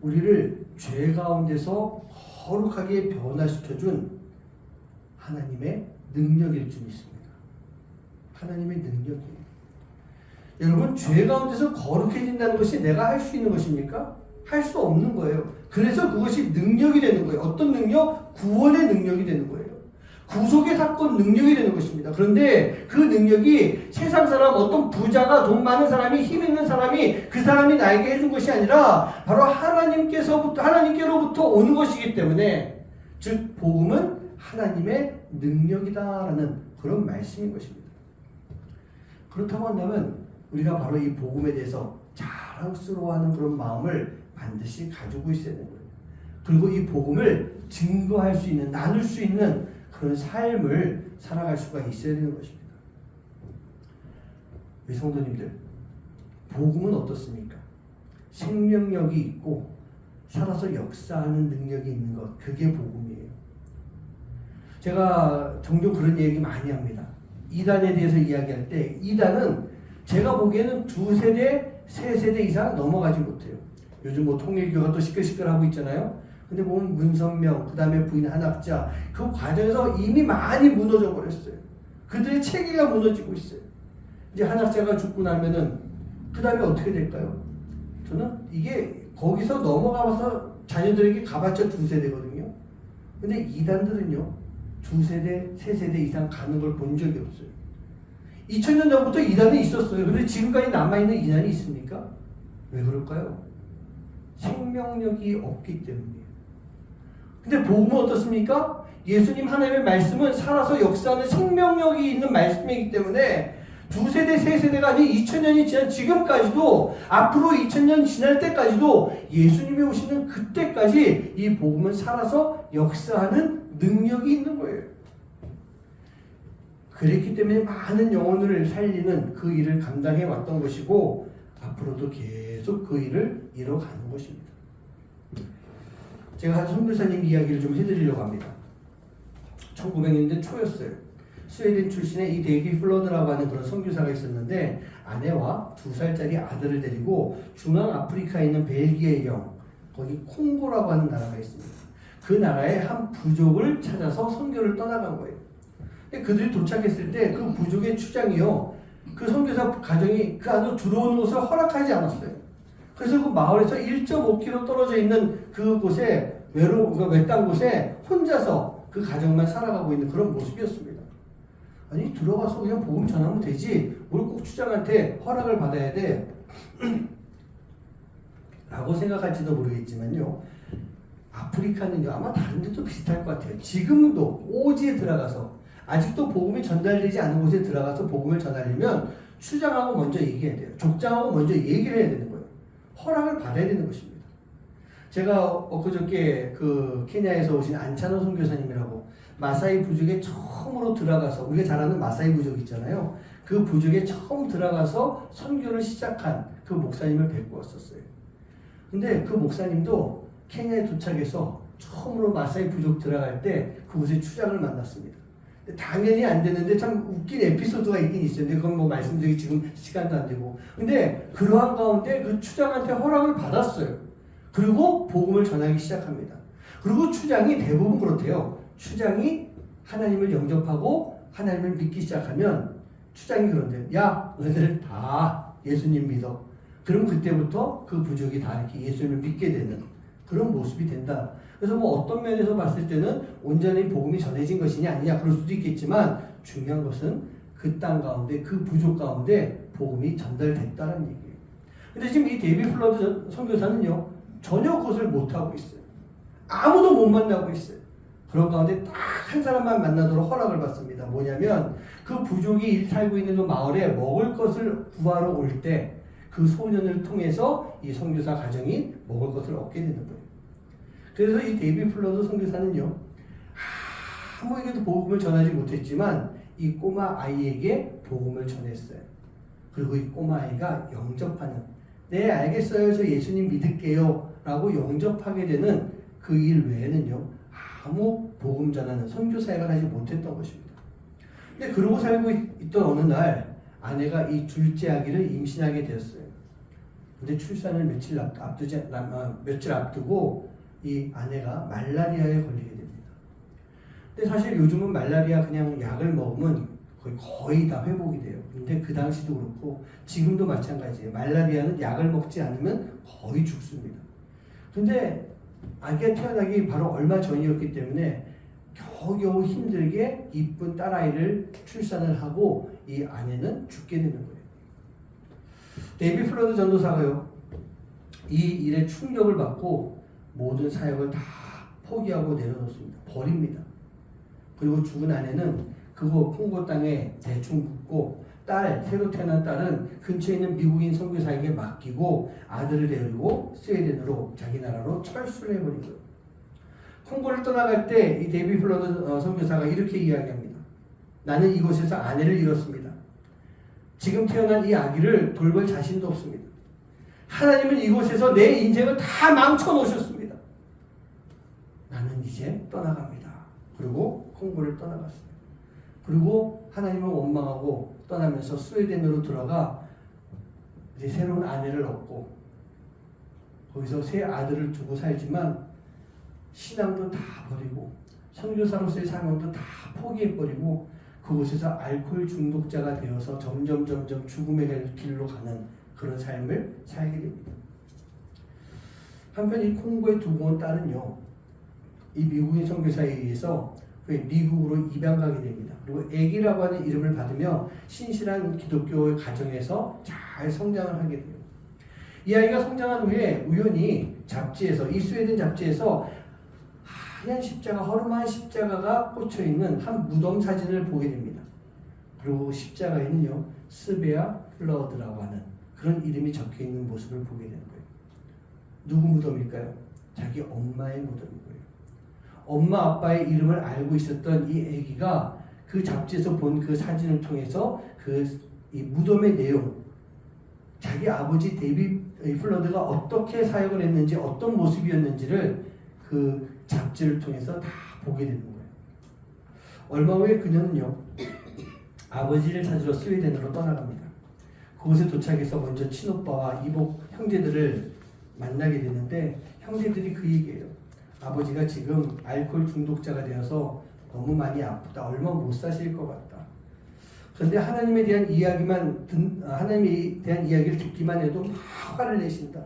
우리를 죄 가운데서 거룩하게 변화시켜준 하나님의 능력일 줄 믿습니다. 하나님의 능력이에요. 여러분, 죄 가운데서 거룩해진다는 것이 내가 할 수 있는 것입니까? 할 수 없는 거예요. 그래서 그것이 능력이 되는 거예요. 어떤 능력? 구원의 능력이 되는 거예요. 구속의 사건 능력이 되는 것입니다. 그런데 그 능력이 세상 사람, 어떤 부자가, 돈 많은 사람이, 힘 있는 사람이, 그 사람이 나에게 해준 것이 아니라 바로 하나님께로부터 오는 것이기 때문에, 즉 복음은 하나님의 능력이다라는 그런 말씀인 것입니다. 그렇다고 한다면 우리가 바로 이 복음에 대해서 자랑스러워하는 그런 마음을 반드시 가지고 있어야 되는 거예요. 그리고 이 복음을 증거할 수 있는, 나눌 수 있는 그런 삶을 살아갈 수가 있어야 되는 것입니다. 우리 성도님들, 복음은 어떻습니까? 생명력이 있고 살아서 역사하는 능력이 있는 것, 그게 복음이에요. 제가 종종 그런 얘기 많이 합니다. 이단에 대해서 이야기할 때, 이단은 제가 보기에는 2세대, 3세대 이상 넘어가지 못해요. 요즘 뭐 통일교가 또 시끌시끌하고 있잖아요. 근데 보면 문선명, 그 다음에 부인 한학자, 그 과정에서 이미 많이 무너져 버렸어요. 그들의 체계가 무너지고 있어요. 이제 한학자가 죽고 나면은 그 다음에 어떻게 될까요? 저는 이게 거기서 넘어가서 자녀들에게 가봤자 2세대거든요. 근데 이단들은요, 2세대, 3세대 이상 가는 걸 본 적이 없어요. 2000년 전부터 이단이 있었어요. 근데 지금까지 남아있는 이단이 있습니까? 왜 그럴까요? 생명력이 없기 때문이에요. 근데 복음은 어떻습니까? 예수님 하나님의 말씀은 살아서 역사하는 생명력이 있는 말씀이기 때문에 2세대, 3세대가 아닌 2000년이 지난 지금까지도, 앞으로 2000년 지날 때까지도, 예수님이 오시는 그때까지 이 복음은 살아서 역사하는 능력이 있는 거예요. 그랬기 때문에 많은 영혼을 살리는 그 일을 감당해 왔던 것이고, 앞으로도 계속 그 일을 이뤄가는 것입니다. 제가 한 선교사님 이야기를 좀 해드리려고 합니다. 1900년대 초였어요. 스웨덴 출신의 이 데이비 플러드라고 하는 그런 선교사가 있었는데, 아내와 2살짜리 아들을 데리고 중앙 아프리카에 있는 벨기에 영, 거기 콩고라고 하는 나라가 있습니다. 그 나라의 한 부족을 찾아서 선교를 떠나간 거예요. 근데 그들이 도착했을 때 그 부족의 추장이요, 그 선교사 가정이 그 안으로 들어오는 것을 허락하지 않았어요. 그래서 그 마을에서 1.5km 떨어져 있는 그곳에 외딴 곳에 혼자서 그 가정만 살아가고 있는 그런 모습이었습니다. 아니, 들어가서 그냥 복음 전하면 되지, 뭘 꼭 추장한테 허락을 받아야 돼 라고 생각할지도 모르겠지만요, 아프리카는요 아마 다른 데도 비슷할 것 같아요. 지금도 오지에 들어가서 아직도 복음이 전달되지 않은 곳에 들어가서 복음을 전하려면 추장하고 먼저 얘기해야 돼요. 족장하고 먼저 얘기를 해야 되는 거예요. 허락을 받아야 되는 것입니다. 제가 엊그저께 그 케냐에서 오신 안찬호 선교사님이라고 마사이 부족에 처음으로 들어가서, 우리가 잘 아는 마사이 부족 있잖아요. 그 부족에 처음 들어가서 선교를 시작한 그 목사님을 뵙고 왔었어요. 근데 그 목사님도 케냐에 도착해서 처음으로 마사이 부족 들어갈 때 그곳에 추장을 만났습니다. 당연히 안 되는데 참 웃긴 에피소드가 있긴 있어요. 근데 그건 뭐 말씀드리기 지금 시간도 안 되고. 근데 그러한 가운데 그 추장한테 허락을 받았어요. 그리고 복음을 전하기 시작합니다. 그리고 추장이 대부분 그렇대요. 추장이 하나님을 영접하고 하나님을 믿기 시작하면 추장이 그런데요. 야, 너희들 다 예수님 믿어. 그럼 그때부터 그 부족이 다 이렇게 예수님을 믿게 되는 그런 모습이 된다. 그래서 뭐 어떤 면에서 봤을 때는 온전히 복음이 전해진 것이냐 아니냐 그럴 수도 있겠지만, 중요한 것은 그 땅 가운데, 그 부족 가운데 복음이 전달됐다는 얘기예요. 근데 지금 이 데이비 플러드 선교사는요, 전혀 그것을 못하고 있어요. 아무도 못 만나고 있어요. 그런 가운데 딱 한 사람만 만나도록 허락을 받습니다. 뭐냐면 그 부족이 살고 있는 그 마을에 먹을 것을 구하러 올 때 그 소년을 통해서 이 선교사 가정이 먹을 것을 얻게 되는 거예요. 그래서 이 데이비 플러드 선교사는요, 아무에게도 복음을 전하지 못했지만 이 꼬마 아이에게 복음을 전했어요. 그리고 이 꼬마 아이가 영접하는, 네 알겠어요, 저 예수님 믿을게요 라고 영접하게 되는 그 일 외에는요 아무 복음 전하는 선교 사역을 하지 못했던 것입니다. 근데 그러고 살고 있던 어느 날 아내가 이 둘째 아기를 임신하게 되었어요. 근데 출산을 며칠 앞두고 이 아내가 말라리아에 걸리게 됩니다. 근데 사실 요즘은 말라리아 그냥 약을 먹으면 거의 다 회복이 돼요. 근데 그 당시도 그렇고 지금도 마찬가지예요. 말라리아는 약을 먹지 않으면 거의 죽습니다. 근데 아기가 태어나기 바로 얼마 전이었기 때문에 겨우겨우 힘들게 이쁜 딸아이를 출산을 하고 이 아내는 죽게 되는 거예요. 데이비 플러드 전도사가요, 이 일에 충격을 받고 모든 사역을 다 포기하고 내려놓습니다. 버립니다. 그리고 죽은 아내는 그곳 콩고 땅에 대충 묻고, 새로 태어난 딸은 근처에 있는 미국인 선교사에게 맡기고 아들을 데리고 스웨덴으로, 자기 나라로 철수를 해버린 거예요. 콩고를 떠나갈 때 이 데이비 플러드 선교사가 이렇게 이야기합니다. 나는 이곳에서 아내를 잃었습니다. 지금 태어난 이 아기를 돌볼 자신도 없습니다. 하나님은 이곳에서 내 인생을 다 망쳐놓으셨습니다. 나는 이제 떠나갑니다. 그리고 콩고를 떠나갔습니다. 그리고 하나님을 원망하고 떠나면서 스웨덴으로 들어가 이제 새로운 아내를 얻고 거기서 새 아들을 두고 살지만 신앙도 다 버리고 선교사로서의 사명도 다 포기해버리고 그곳에서 알코올 중독자가 되어서 점점 죽음의 길로 가는 그런 삶을 살게 됩니다. 한편 이 콩고의 두고 온 딸은요, 이 미국인 선교사에 의해서 미국으로 입양 가게 됩니다. 그리고 애기라고 하는 이름을 받으며 신실한 기독교의 가정에서 잘 성장을 하게 돼요. 이 아이가 성장한 후에 우연히 잡지에서, 이 스웨덴 잡지에서 하얀 십자가, 허름한 십자가가 꽂혀 있는 한 무덤 사진을 보게 됩니다. 그리고 십자가에는요, 스베아 플러드라고 하는 그런 이름이 적혀 있는 모습을 보게 되는 거예요. 누구 무덤일까요? 자기 엄마의 무덤이고요. 엄마 아빠의 이름을 알고 있었던 이 아기가 그 잡지에서 본 그 사진을 통해서 이 무덤의 내용, 자기 아버지 데이비 플러드가 어떻게 사역을 했는지, 어떤 모습이었는지를 그 잡지를 통해서 다 보게 되는 거예요. 얼마 후에 그녀는요, 아버지를 찾으러 스웨덴으로 떠나갑니다. 그곳에 도착해서 먼저 친오빠와 이복 형제들을 만나게 되는데, 형제들이 그 얘기예요. 아버지가 지금 알코올 중독자가 되어서 너무 많이 아프다. 얼마 못 사실 것 같다. 그런데 하나님에 대한 이야기를 듣기만 해도 막 화를 내신다.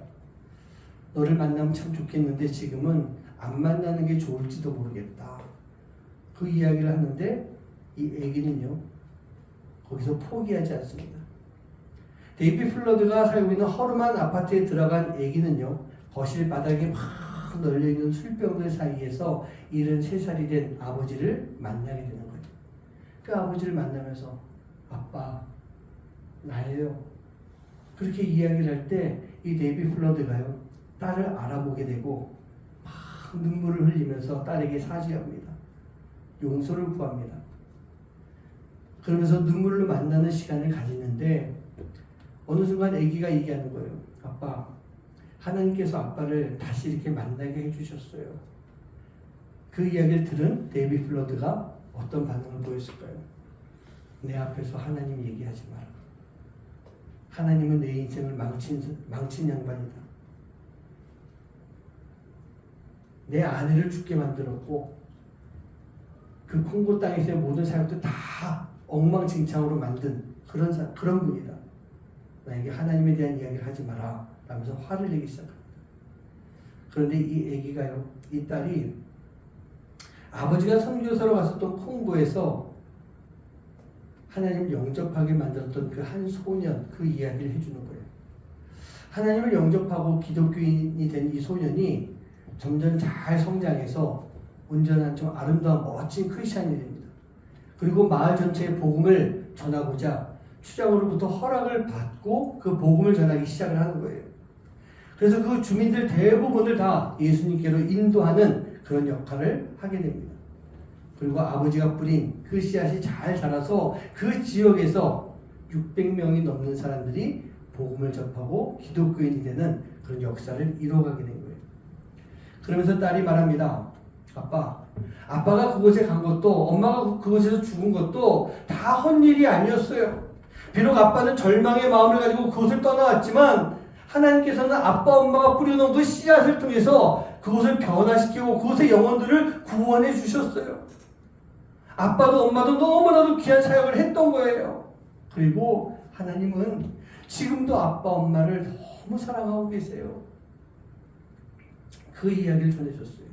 너를 만나면 참 좋겠는데 지금은 안 만나는 게 좋을지도 모르겠다. 그 이야기를 하는데 이 아기는요, 거기서 포기하지 않습니다. 데이비 플러드가 살고 있는 허름한 아파트에 들어간 아기는요, 거실 바닥에 막 널려있는 술병들 사이에서 73살이 된 아버지를 만나게 되는 거예요. 그 아버지를 만나면서 아빠, 나예요. 그렇게 이야기를 할 때 이 데이비 플러드가요, 딸을 알아보게 되고 막 눈물을 흘리면서 딸에게 사죄합니다. 용서를 구합니다. 그러면서 눈물로 만나는 시간을 가지는데 어느 순간 아기가 얘기하는 거예요. 아빠, 하나님께서 아빠를 다시 이렇게 만나게 해주셨어요. 그 이야기를 들은 데이비 플러드가 어떤 반응을 보였을까요? 내 앞에서 하나님 얘기하지 마라. 하나님은 내 인생을 망친 양반이다. 내 아내를 죽게 만들었고 그 콩고 땅에서의 모든 사역도 다 엉망진창으로 만든 그런 분이다. 나에게 하나님에 대한 이야기를 하지 마라 라면서 화를 내기 시작합니다. 그런데 이 아기가요, 이 딸이 아버지가 선교사로 갔었던 콩고에서 하나님을 영접하게 만들었던 그 한 소년, 그 이야기를 해주는 거예요. 하나님을 영접하고 기독교인이 된 이 소년이 점점 잘 성장해서 온전한 좀 아름다운 멋진 크리스찬이 됩니다. 그리고 마을 전체에 복음을 전하고자 추장으로부터 허락을 받고 그 복음을 전하기 시작을 하는 거예요. 그래서 그 주민들 대부분을 다 예수님께로 인도하는 그런 역할을 하게 됩니다. 그리고 아버지가 뿌린 그 씨앗이 잘 자라서 그 지역에서 600명이 넘는 사람들이 복음을 접하고 기독교인이 되는 그런 역사를 이뤄가게 된 거예요. 그러면서 딸이 말합니다. 아빠가 그곳에 간 것도, 엄마가 그곳에서 죽은 것도 다 헛일이 아니었어요. 비록 아빠는 절망의 마음을 가지고 그곳을 떠나왔지만 하나님께서는 아빠 엄마가 뿌려놓은 그 씨앗을 통해서 그곳을 변화시키고 그곳의 영혼들을 구원해 주셨어요. 아빠도 엄마도 너무나도 귀한 사역을 했던 거예요. 그리고 하나님은 지금도 아빠 엄마를 너무 사랑하고 계세요. 그 이야기를 전해줬어요.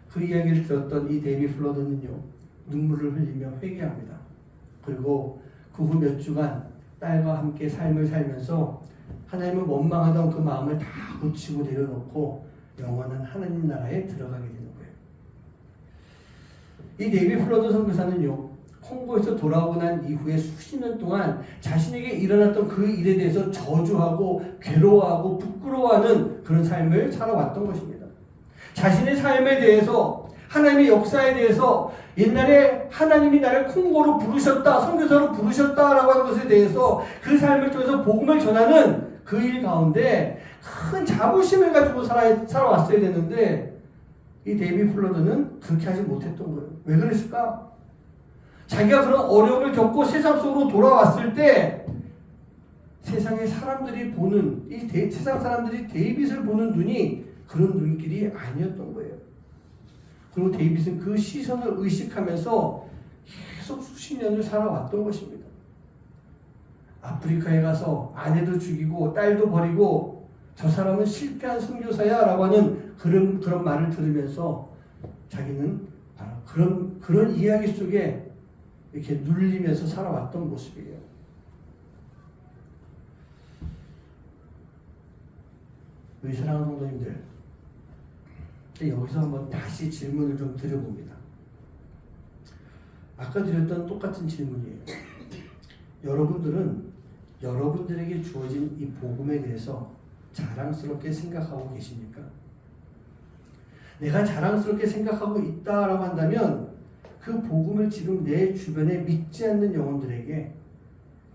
그 이야기를 들었던 이 데이비 플러드는요, 눈물을 흘리며 회개합니다. 그리고 그 후 몇 주간 딸과 함께 삶을 살면서 하나님을 원망하던 그 마음을 다 고치고 내려놓고 영원한 하나님 나라에 들어가게 되는 거예요. 이 데이비 플러드 선교사는요, 콩고에서 돌아오고 난 이후에 수십 년 동안 자신에게 일어났던 그 일에 대해서 저주하고 괴로워하고 부끄러워하는 그런 삶을 살아왔던 것입니다. 자신의 삶에 대해서, 하나님의 역사에 대해서, 옛날에 하나님이 나를 콩고로 부르셨다, 선교사로 부르셨다라고 하는 것에 대해서 그 삶을 통해서 복음을 전하는 그 일 가운데 큰 자부심을 가지고 살아왔어야 되는데 이 데이비 플러드는 그렇게 하지 못했던 거예요. 왜 그랬을까? 자기가 그런 어려움을 겪고 세상 속으로 돌아왔을 때 세상의 사람들이 보는, 세상 사람들이 데이빗을 보는 눈이 그런 눈길이 아니었던 거예요. 그리고 데이빗은 그 시선을 의식하면서 계속 수십 년을 살아왔던 것입니다. 아프리카에 가서 아내도 죽이고 딸도 버리고 저 사람은 실패한 선교사야 라고 하는 그런 말을 들으면서 자기는 바로 그런 이야기 속에 이렇게 눌리면서 살아왔던 모습이에요. 우리 사랑하는 성도님들, 여기서 한번 다시 질문을 좀 드려봅니다. 아까 드렸던 똑같은 질문이에요. 여러분들은 여러분들에게 주어진 이 복음에 대해서 자랑스럽게 생각하고 계십니까? 내가 자랑스럽게 생각하고 있다라고 한다면 그 복음을 지금 내 주변에 믿지 않는 영혼들에게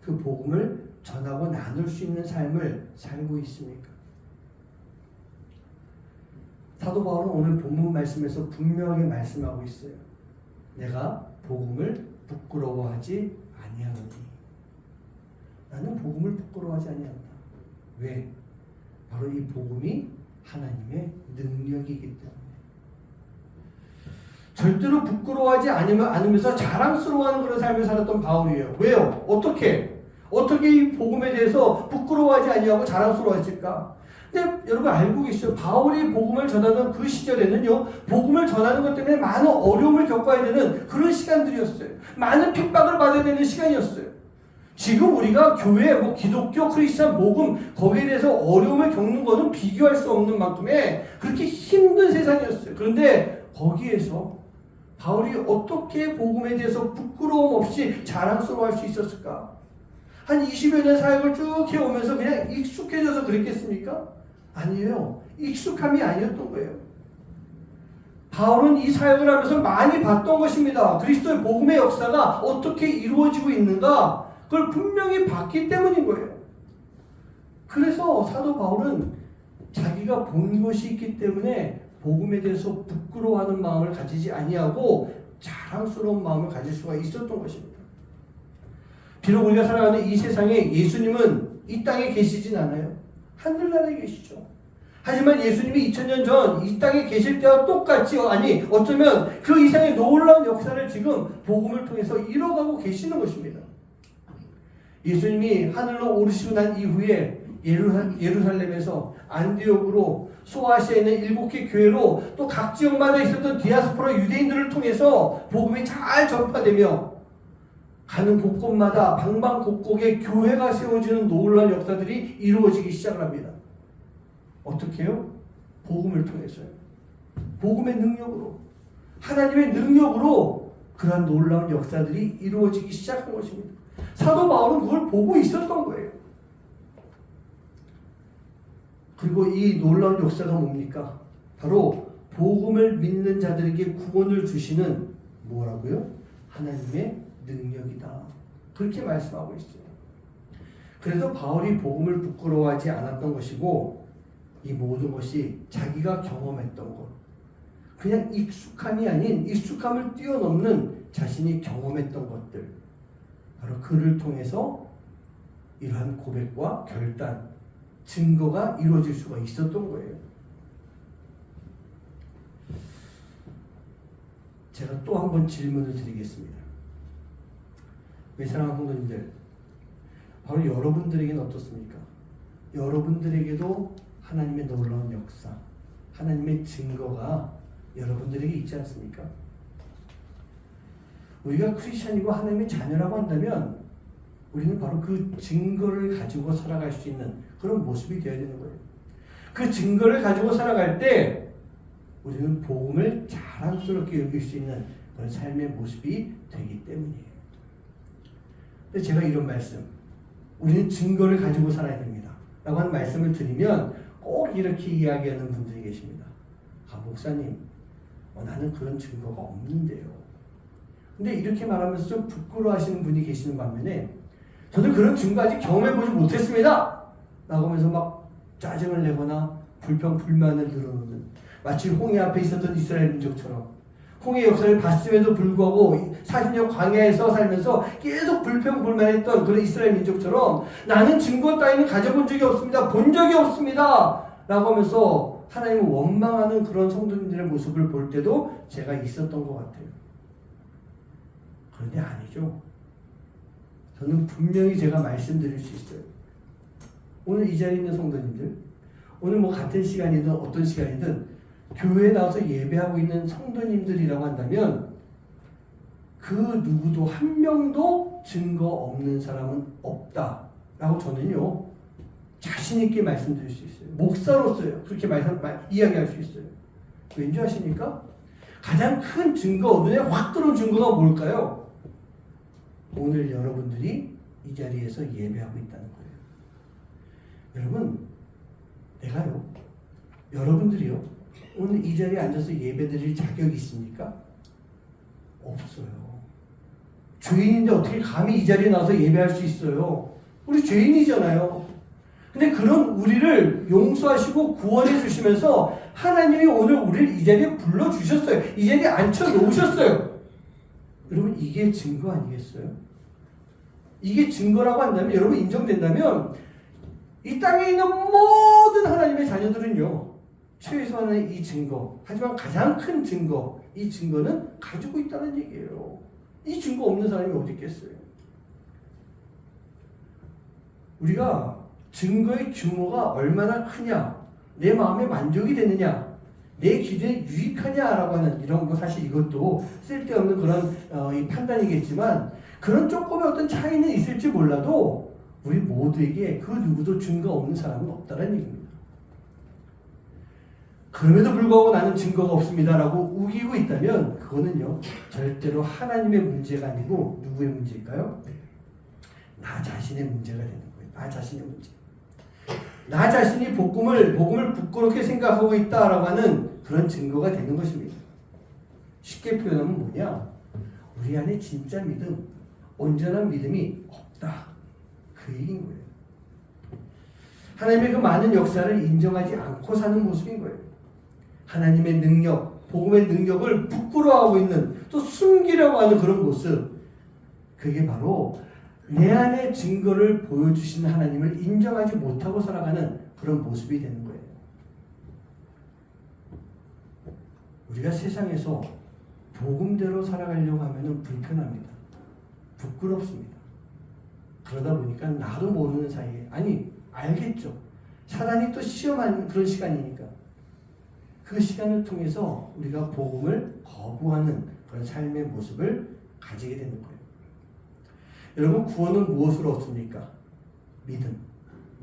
그 복음을 전하고 나눌 수 있는 삶을 살고 있습니까? 사도 바울은 오늘 본문 말씀에서 분명하게 말씀하고 있어요. 내가 복음을 부끄러워하지 아니하노니. 나는 복음을 부끄러워하지 아니한다. 왜? 바로 이 복음이 하나님의 능력이기 때문에. 절대로 부끄러워하지 않으면서 자랑스러워하는 그런 삶을 살았던 바울이에요. 왜요? 어떻게 이 복음에 대해서 부끄러워하지 아니하고 자랑스러워했을까? 근데 여러분 알고 계시죠? 바울이 복음을 전하던 그 시절에는요, 복음을 전하는 것 때문에 많은 어려움을 겪어야 되는 그런 시간들이었어요. 많은 핍박을 받아야 되는 시간이었어요. 지금 우리가 교회, 기독교, 크리스찬, 복음, 거기에 대해서 어려움을 겪는 것은 비교할 수 없는 만큼의 그렇게 힘든 세상이었어요. 그런데 거기에서 바울이 어떻게 복음에 대해서 부끄러움 없이 자랑스러워할 수 있었을까? 한 20여 년 사역을 쭉 해오면서 그냥 익숙해져서 그랬겠습니까? 아니에요. 익숙함이 아니었던 거예요. 바울은 이 사역을 하면서 많이 봤던 것입니다. 그리스도의 복음의 역사가 어떻게 이루어지고 있는가, 그걸 분명히 봤기 때문인 거예요. 그래서 사도 바울은 자기가 본 것이 있기 때문에 복음에 대해서 부끄러워하는 마음을 가지지 아니하고 자랑스러운 마음을 가질 수가 있었던 것입니다. 비록 우리가 살아가는 이 세상에 예수님은 이 땅에 계시진 않아요. 하늘나라에 계시죠. 하지만 예수님이 2000년 전 이 땅에 계실 때와 똑같이, 아니 어쩌면 그 이상의 놀라운 역사를 지금 복음을 통해서 이뤄가고 계시는 것입니다. 예수님이 하늘로 오르시고 난 이후에 예루살렘에서 안디옥으로 소아시아에 있는 7개 교회로 또 각 지역마다 있었던 디아스포라 유대인들을 통해서 복음이 잘 전파되며 가는 곳곳마다 방방곡곡에 교회가 세워지는 놀라운 역사들이 이루어지기 시작을 합니다. 어떻게 해요? 복음을 통해서요. 복음의 능력으로, 하나님의 능력으로 그러한 놀라운 역사들이 이루어지기 시작한 것입니다. 사도 바울은 그걸 보고 있었던 거예요. 그리고 이 놀라운 역사가 뭡니까? 바로 복음을 믿는 자들에게 구원을 주시는 뭐라고요? 하나님의 능력이다. 그렇게 말씀하고 있어요. 그래서 바울이 복음을 부끄러워하지 않았던 것이고, 이 모든 것이 자기가 경험했던 것, 그냥 익숙함이 아닌 익숙함을 뛰어넘는 자신이 경험했던 것들, 바로 그를 통해서 이러한 고백과 결단, 증거가 이루어질 수가 있었던 거예요. 제가 또 한 번 질문을 드리겠습니다. 우리 사랑하는 성도님들, 바로 여러분들에게는 어떻습니까? 여러분들에게도 하나님의 놀라운 역사, 하나님의 증거가 여러분들에게 있지 않습니까? 우리가 크리스천이고 하나님의 자녀라고 한다면 우리는 바로 그 증거를 가지고 살아갈 수 있는 그런 모습이 되어야 되는 거예요. 그 증거를 가지고 살아갈 때 우리는 복음을 자랑스럽게 여길 수 있는 그런 삶의 모습이 되기 때문이에요. 근데 제가 이런 말씀, 우리는 증거를 가지고 살아야 됩니다 라고 하는 말씀을 드리면 꼭 이렇게 이야기하는 분들이 계십니다. 목사님, 나는 그런 증거가 없는데요. 근데 이렇게 말하면서 좀 부끄러워하시는 분이 계시는 반면에, 저는 그런 증거 아직 경험해보지 못했습니다 라고 하면서 막 짜증을 내거나 불평불만을 늘어놓는, 마치 홍해 앞에 있었던 이스라엘 민족처럼, 홍해 역사를 봤음에도 불구하고 40년 광야에서 살면서 계속 불평불만했던 그런 이스라엘 민족처럼, 나는 증거 따위는 가져본 적이 없습니다, 본 적이 없습니다 라고 하면서 하나님을 원망하는 그런 성도님들의 모습을 볼 때도 제가 있었던 것 같아요. 그런데 아니죠. 저는 분명히 제가 말씀드릴 수 있어요. 오늘 이 자리에 있는 성도님들, 오늘 뭐 같은 시간이든 어떤 시간이든 교회에 나와서 예배하고 있는 성도님들이라고 한다면 그 누구도 한 명도 증거 없는 사람은 없다라고 저는요 자신 있게 말씀드릴 수 있어요. 목사로서요 그렇게 이야기할 수 있어요. 왠지 아십니까? 가장 큰 증거, 눈에 확 들어온 증거가 뭘까요? 오늘 여러분들이 이 자리에서 예배하고 있다는 거예요. 여러분, 내가요, 여러분들이요, 오늘 이 자리에 앉아서 예배드릴 자격이 있습니까? 없어요. 죄인인데 어떻게 감히 이 자리에 나와서 예배할 수 있어요? 우리 죄인이잖아요. 근데 그런 우리를 용서하시고 구원해 주시면서 하나님이 오늘 우리를 이 자리에 불러주셨어요. 이 자리에 앉혀놓으셨어요. 여러분, 이게 증거 아니겠어요? 이게 증거라고 한다면, 여러분 인정된다면 이 땅에 있는 모든 하나님의 자녀들은요 최소한의 이 증거, 하지만 가장 큰 증거, 이 증거는 가지고 있다는 얘기예요. 이 증거 없는 사람이 어디 있겠어요? 우리가 증거의 규모가 얼마나 크냐, 내 마음에 만족이 되느냐, 내 기준에 유익하냐라고 하는 이런 거, 사실 이것도 쓸데없는 그런 이 판단이겠지만 그런 조금의 어떤 차이는 있을지 몰라도 우리 모두에게 그 누구도 증거 없는 사람은 없다는 얘기입니다. 그럼에도 불구하고 나는 증거가 없습니다라고 우기고 있다면 그거는요 절대로 하나님의 문제가 아니고 누구의 문제일까요? 나 자신의 문제가 되는 거예요. 나 자신의 문제. 나 자신이 복음을 부끄럽게 생각하고 있다라고 하는 그런 증거가 되는 것입니다. 쉽게 표현하면 뭐냐? 우리 안에 진짜 믿음, 온전한 믿음이 없다. 그 얘기인 거예요. 하나님의 그 많은 역사를 인정하지 않고 사는 모습인 거예요. 하나님의 능력, 복음의 능력을 부끄러워하고 있는, 또 숨기려고 하는 그런 모습, 그게 바로 내 안에 증거를 보여주신 하나님을 인정하지 못하고 살아가는 그런 모습이 되는 거예요. 우리가 세상에서 복음대로 살아가려고 하면 불편합니다. 부끄럽습니다. 그러다 보니까 나도 모르는 사이에, 아니 알겠죠. 사단이 또 시험하는 그런 시간이니까 그 시간을 통해서 우리가 복음을 거부하는 그런 삶의 모습을 가지게 되는 거예요. 여러분, 구원은 무엇으로 얻습니까? 믿음.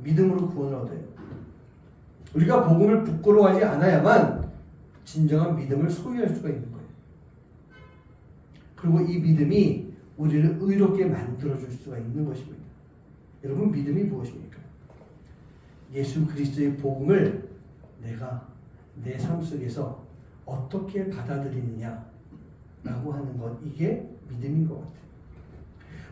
믿음으로 구원을 얻어요. 우리가 복음을 부끄러워하지 않아야만 진정한 믿음을 소유할 수가 있는 거예요. 그리고 이 믿음이 우리를 의롭게 만들어줄 수가 있는 것입니다. 여러분, 믿음이 무엇입니까? 예수 그리스도의 복음을 내가 내 삶 속에서 어떻게 받아들이느냐라고 하는 것, 이게 믿음인 것 같아요.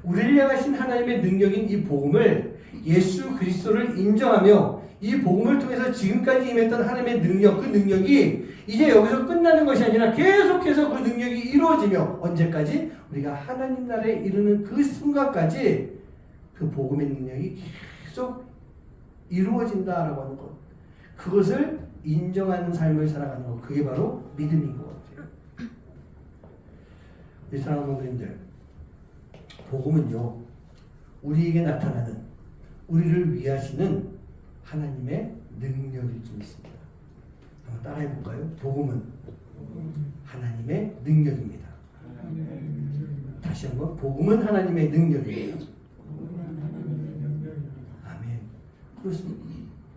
우리를 향하신 하나님의 능력인 이 복음을, 예수 그리스도를 인정하며 이 복음을 통해서 지금까지 임했던 하나님의 능력, 그 능력이 이제 여기서 끝나는 것이 아니라 계속해서 그 능력이 이루어지며 언제까지? 우리가 하나님 나라에 이르는 그 순간까지 그 복음의 능력이 계속 이루어진다라고 하는 것, 그것을 인정하는 삶을 살아가는 것, 그게 바로 믿음인 것 같아요. 우리 사랑하는 성도님들, 복음은요 우리에게 나타나는, 우리를 위하시는 하나님의 능력일 수 있습니다. 한번 따라해 볼까요? 복음은 하나님의 능력입니다. 다시 한번, 복음은 하나님의 능력이에요. 아멘. 그렇습니다.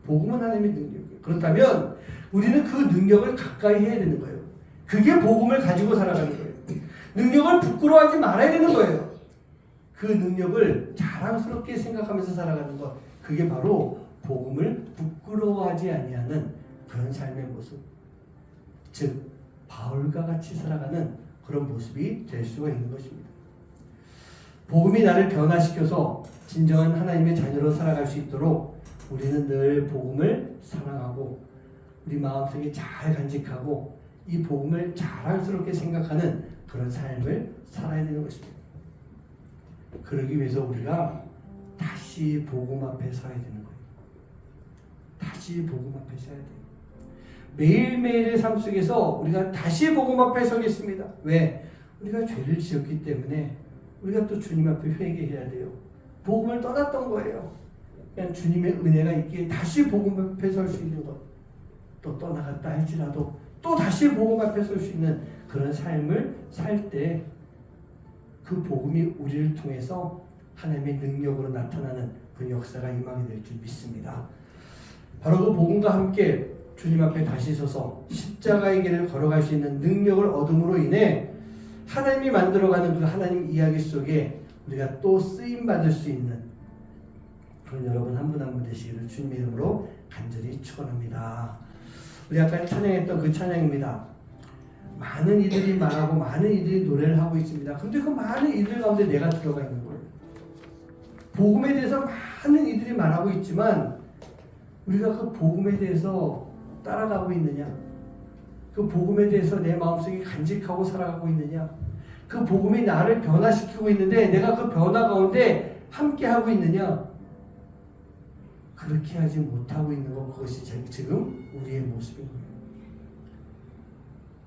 복음은 하나님의 능력이에요. 그렇다면 우리는 그 능력을 가까이 해야 되는 거예요. 그게 복음을 가지고 살아가는 거예요. 능력을 부끄러워하지 말아야 되는 거예요. 그 능력을 자랑스럽게 생각하면서 살아가는 것, 그게 바로 복음을 부끄러워하지 아니하는 그런 삶의 모습, 즉 바울과 같이 살아가는 그런 모습이 될 수가 있는 것입니다. 복음이 나를 변화시켜서 진정한 하나님의 자녀로 살아갈 수 있도록 우리는 늘 복음을 사랑하고 우리 마음속에 잘 간직하고 이 복음을 자랑스럽게 생각하는 그런 삶을 살아야 되는 것입니다. 그러기 위해서 우리가 다시 복음 앞에 서야 되는 거예요. 다시 복음 앞에 서야 돼요. 매일매일의 삶 속에서 우리가 다시 복음 앞에 서겠습니다. 왜? 우리가 죄를 지었기 때문에 우리가 또 주님 앞에 회개해야 돼요. 복음을 떠났던 거예요. 그냥 주님의 은혜가 있기에 다시 복음 앞에 설 수 있는 것. 또 떠나갔다 할지라도 또 다시 복음 앞에 설 수 있는 그런 삶을 살 때 그 복음이 우리를 통해서 하나님의 능력으로 나타나는 그 역사가 임하게 될 줄 믿습니다. 바로 그 복음과 함께 주님 앞에 다시 서서 십자가의 길을 걸어갈 수 있는 능력을 얻음으로 인해 하나님이 만들어가는 그 하나님 이야기 속에 우리가 또 쓰임받을 수 있는 그런 여러분 한 분 한 분 되시기를 주님의 이름으로 간절히 축원합니다. 우리 아까 찬양했던 그 찬양입니다. 많은 이들이 말하고 많은 이들이 노래를 하고 있습니다. 근데 그 많은 이들 가운데 내가 들어가 있는 거예요. 복음에 대해서 많은 이들이 말하고 있지만 우리가 그 복음에 대해서 따라가고 있느냐? 그 복음에 대해서 내 마음속에 간직하고 살아가고 있느냐? 그 복음이 나를 변화시키고 있는데 내가 그 변화 가운데 함께하고 있느냐? 그렇게 하지 못하고 있는 것, 그것이 지금 우리의 모습인 거예요.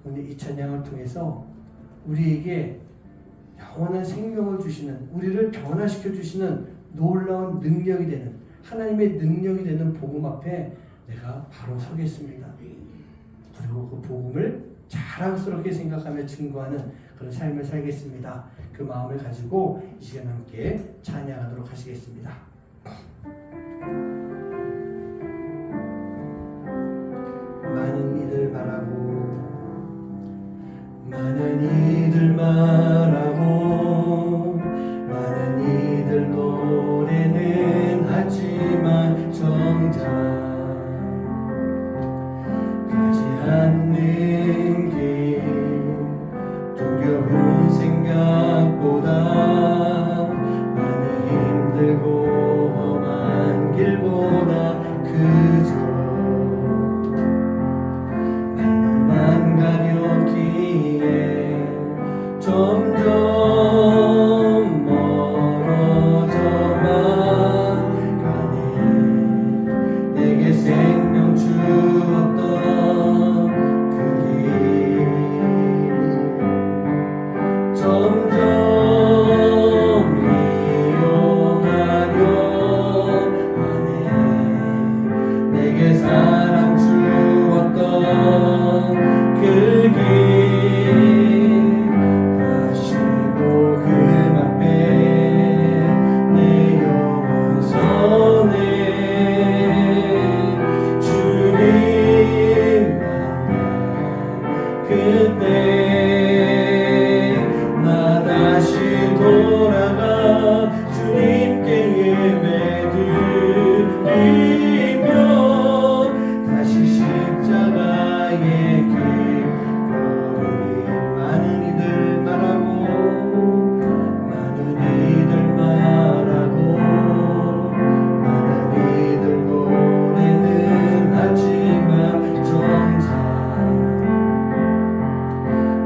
오늘 이 찬양을 통해서 우리에게 영원한 생명을 주시는, 우리를 변화시켜 주시는 놀라운 능력이 되는, 하나님의 능력이 되는 복음 앞에 내가 바로 서겠습니다. 그리고 그 복음을 자랑스럽게 생각하며 증거하는 그런 삶을 살겠습니다. 그 마음을 가지고 이 시간 함께 찬양하도록 하시겠습니다. 많은 이들 말하고 많은 이들 말하고 많은 이들 노래는 하지만 정작 가지 않는 길 두려운 생각보다 많이 힘들고 험한 길보다 그저 말로만 가렸기에 점점 멀어져만 가네. 내게 생명 주었던 그 길 점점 이용하려 하네. 내게 사랑 주었던 그 길 다시 복음 앞에 내 영혼 선해. 주님 만나 그때 나 다시 돌아가 주님께 예배드리며 다시 십자가의 길 걸으리. 많은 이들 말하고 많은 이들 말하고 많은 이들 노래는 하지만 정작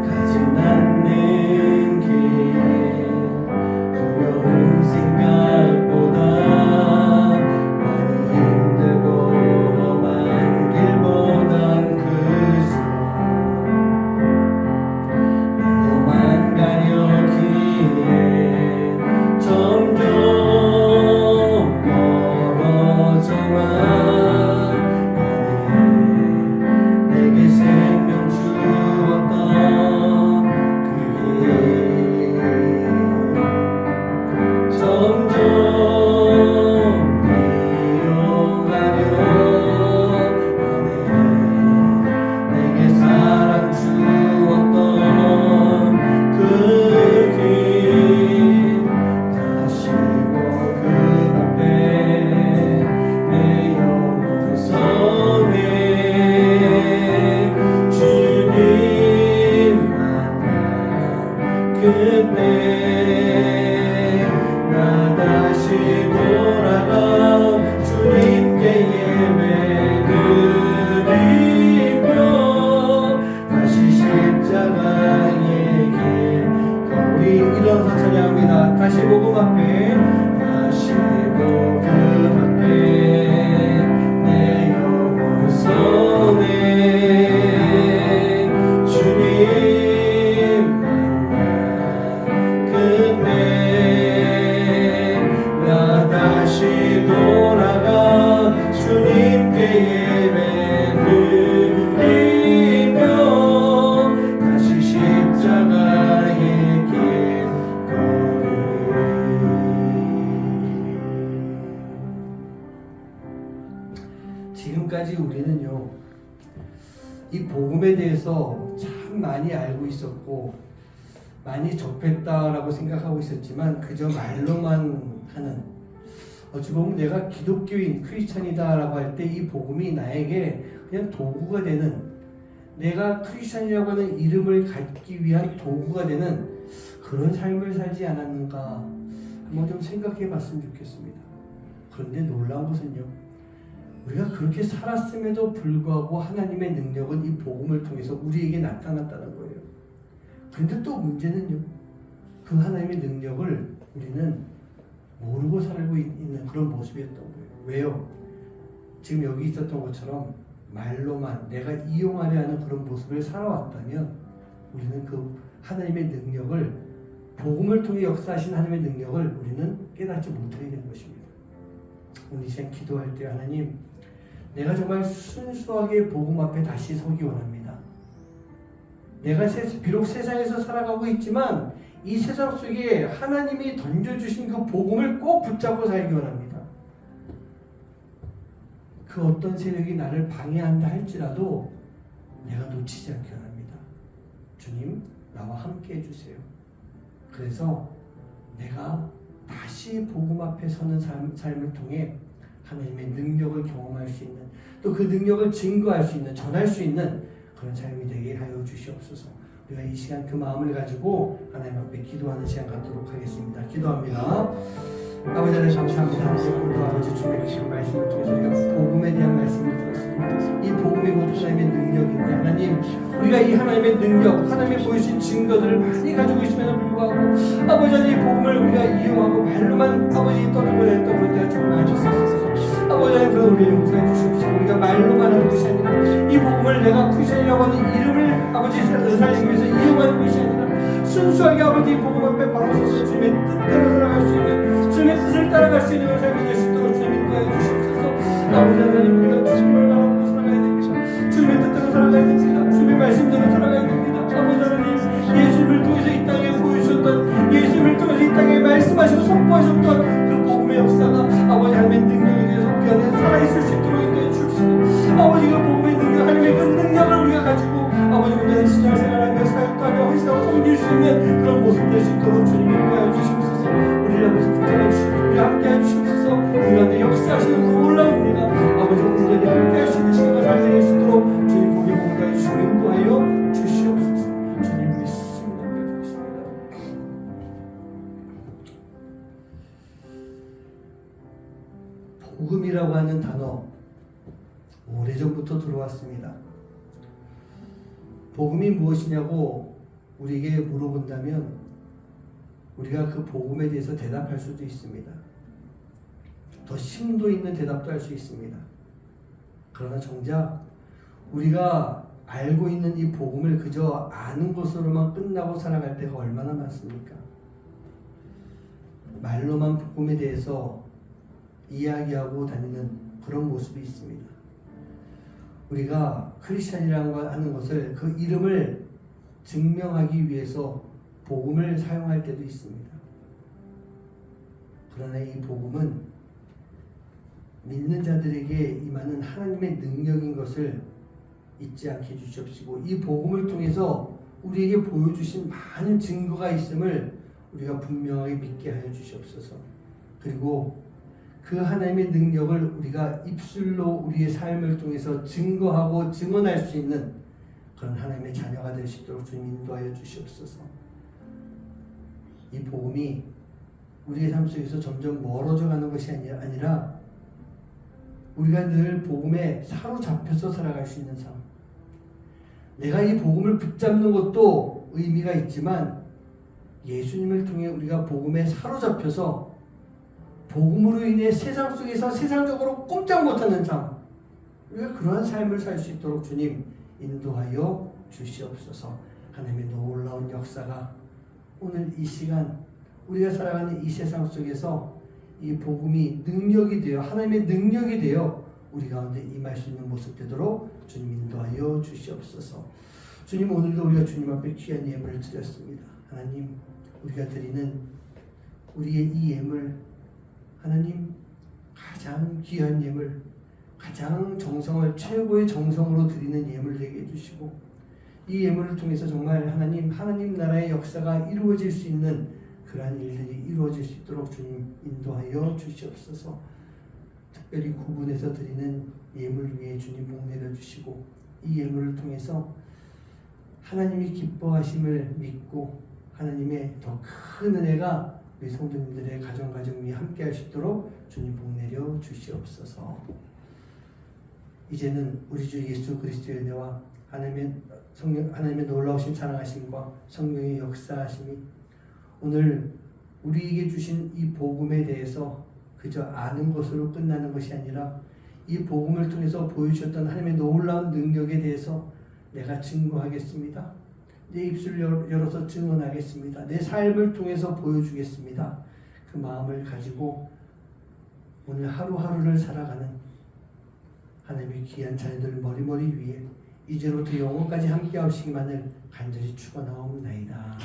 가진 않는 길 두려운 생각보다 많이 힘들고 험한 길보단 그저 말로만 가려기에 점점 멀어져만 가네. 내게 생명 주었던 그 길 점점 이용하려 하네. 내게 사랑 주었던 그 길 다시 복음 앞에 내 영혼 선해. 주님 만나 그때 나 다시 돌아가 주님께 예배드리며 다시 십자가의 길. 우리 일어나서 찬양합니다. 다시 복음 앞에 다시 복음 앞에 내 영혼 선해. 주님 만나 그때 복음에 대해서 참 많이 알고 있었고 많이 접했다라고 생각하고 있었지만 그저 말로만 하는, 어찌 보면 내가 기독교인 크리스찬이다라고 할 때 이 복음이 나에게 그냥 도구가 되는, 내가 크리스찬이라고 하는 이름을 갖기 위한 도구가 되는 그런 삶을 살지 않았는가 한번 좀 생각해 봤으면 좋겠습니다. 그런데 놀라운 것은요, 우리가 그렇게 살았음에도 불구하고 하나님의 능력은 이 복음을 통해서 우리에게 나타났다는 거예요. 그런데 또 문제는요, 그 하나님의 능력을 우리는 모르고 살고 있는 그런 모습이었던 거예요. 왜요? 지금 여기 있었던 것처럼 말로만 내가 이용하려 하는 그런 모습을 살아왔다면 우리는 그 하나님의 능력을, 복음을 통해 역사하신 하나님의 능력을 우리는 깨닫지 못하게 되는 것입니다. 오늘 이 시간 기도할 때 하나님, 내가 정말 순수하게 복음 앞에 다시 서기 원합니다. 내가 비록 세상에서 살아가고 있지만 이 세상 속에 하나님이 던져주신 그 복음을 꼭 붙잡고 살기 원합니다. 그 어떤 세력이 나를 방해한다 할지라도 내가 놓치지 않기 원합니다. 주님, 나와 함께 해주세요. 그래서 내가 다시 복음 앞에 서는 삶을 통해 하나님의 능력을 경험할 수 있는, 또 그 능력을 증거할 수 있는, 전할 수 있는 그런 삶이 되게 하여 주시옵소서. 우리가 이 시간 그 마음을 가지고 하나님 앞에 기도하는 시간 갖도록 하겠습니다. 기도합니다. 아버지 하나님 감사합니다. 오늘도 아버지 주님의 주신 말씀을 통해서 우리가 복음에 대한 말씀을 들었습니다. 이 복음이 곧 하나님의 능력인데 하나님, 우리가 이 하나님의 능력, 하나님의 보여주신 증거들을 많이 가지고 있음에도 불구하고 아버지 하나님, 이 복음을 우리가 이용하고 말로만 아버지 떠들어냈던 때가 정말 있었어서 아버지 하나님, 그런 우리의 용서해 주십시오. 우리가 말로만 하는 것이 아니라 이 복음을 내가 크리스천이라고 하는 이름을 아버지 살리기 위해서 이용하는 것이 아니라 순수하게 아버지 복음 앞에 바로 서서 주님의 뜻대로 살아갈 수 있는, 주님의 뜻을 따라갈 수 있는 삶이 될 수 있도록 주님 인도하여 주시옵소서. 아버지 하나님, 우리가 주님을 바라보고 살아가야 됩니다. 주님의 뜻대로 살아가야 됩니다. 주님의 말씀대로 살아가야 됩니다. 아버지 하나님, 예수님을 통해서 이 땅에 보여주셨던, 예수님을 통해서 이 땅에 말씀하시고 선포하셨던 그 복음의 역사가 아버지 하나님의 능력에 대해서 우리 안에 살아있을 수 있도록 인도해 주시고, 아버지 그 복음의 능력, 하나님의 그 능력을 우리가 가지고 아버지 오늘 신앙생활하며 사역도 하며 헌신하고 섬길 수 있는 그런 모습 될 수 있도록 주님 인도하여 주시옵소서. 우리 아버지 붙잡아 주시고 우리 함께 해주시옵소서. 우리 안에 역사하시는 그 놀라운 우리가 아버지 온전히 함께 할 수 있는 시간을 살게 해주시도록 주님 복에 복을 주시고 인도하여 주시옵소서. 주님 믿습니다. 믿습니다. 복음이라고 하는 단어 오래전부터 들어왔습니다. 복음이 무엇이냐고 우리에게 물어본다면 우리가 그 복음에 대해서 대답할 수도 있습니다. 더 심도 있는 대답도 할 수 있습니다. 그러나 정작 우리가 알고 있는 이 복음을 그저 아는 것으로만 끝나고 살아갈 때가 얼마나 많습니까? 말로만 복음에 대해서 이야기하고 다니는 그런 모습이 있습니다. 우리가 크리스찬이라고 하는 것을, 그 이름을 증명하기 위해서 복음을 사용할 때도 있습니다. 그러나 이 복음은 믿는 자들에게 임하는 하나님의 능력인 것을 잊지 않게 해주시옵시고, 이 복음을 통해서 우리에게 보여주신 많은 증거가 있음을 우리가 분명하게 믿게 하여 주시옵소서. 그리고 그 하나님의 능력을 우리가 입술로 우리의 삶을 통해서 증거하고 증언할 수 있는 그런 하나님의 자녀가 될 수 있도록 주님 인도하여 주시옵소서. 이 복음이 우리의 삶 속에서 점점 멀어져 가는 것이 아니라 우리가 늘 복음에 사로잡혀서 살아갈 수 있는 삶. 내가 이 복음을 붙잡는 것도 의미가 있지만 예수님을 통해 우리가 복음에 사로잡혀서 복음으로 인해 세상 속에서 세상적으로 꼼짝 못하는 삶, 우리가 그러한 삶을 살 수 있도록 주님 인도하여 주시옵소서. 하나님의 놀라운 역사가 오늘 이 시간 우리가 살아가는 이 세상 속에서 이 복음이 능력이 되어, 하나님의 능력이 되어 우리 가운데 임할 수 있는 모습 되도록 주님 인도하여 주시옵소서. 주님, 오늘도 우리가 주님 앞에 귀한 예물을 드렸습니다. 하나님, 우리가 드리는 우리의 이 예물, 하나님 가장 귀한 예물, 가장 정성을 최고의 정성으로 드리는 예물 되게 해주시고 이 예물을 통해서 정말 하나님 나라의 역사가 이루어질 수 있는 그러한 일들이 이루어질 수 있도록 주님 인도하여 주시옵소서. 특별히 구분해서 드리는 예물 위에 주님 복 내려주시고 이 예물을 통해서 하나님이 기뻐하심을 믿고 하나님의 더 큰 은혜가 우리 성도님들의 가정 위에 함께 할 수 있도록 주님 복 내려 주시옵소서. 이제는 우리 주 예수 그리스도의 은혜와 하나님의 놀라우신 사랑하심과 성령의 역사하심이 오늘 우리에게 주신 이 복음에 대해서 그저 아는 것으로 끝나는 것이 아니라 이 복음을 통해서 보여주셨던 하나님의 놀라운 능력에 대해서 내가 증거하겠습니다. 내 입술을 열어서 증언하겠습니다. 내 삶을 통해서 보여주겠습니다. 그 마음을 가지고 오늘 하루하루를 살아가는 하나님의 귀한 자녀들 머리머리 위에 이제로부터 영원까지 함께 하시기만을 간절히 축원하옵나이다.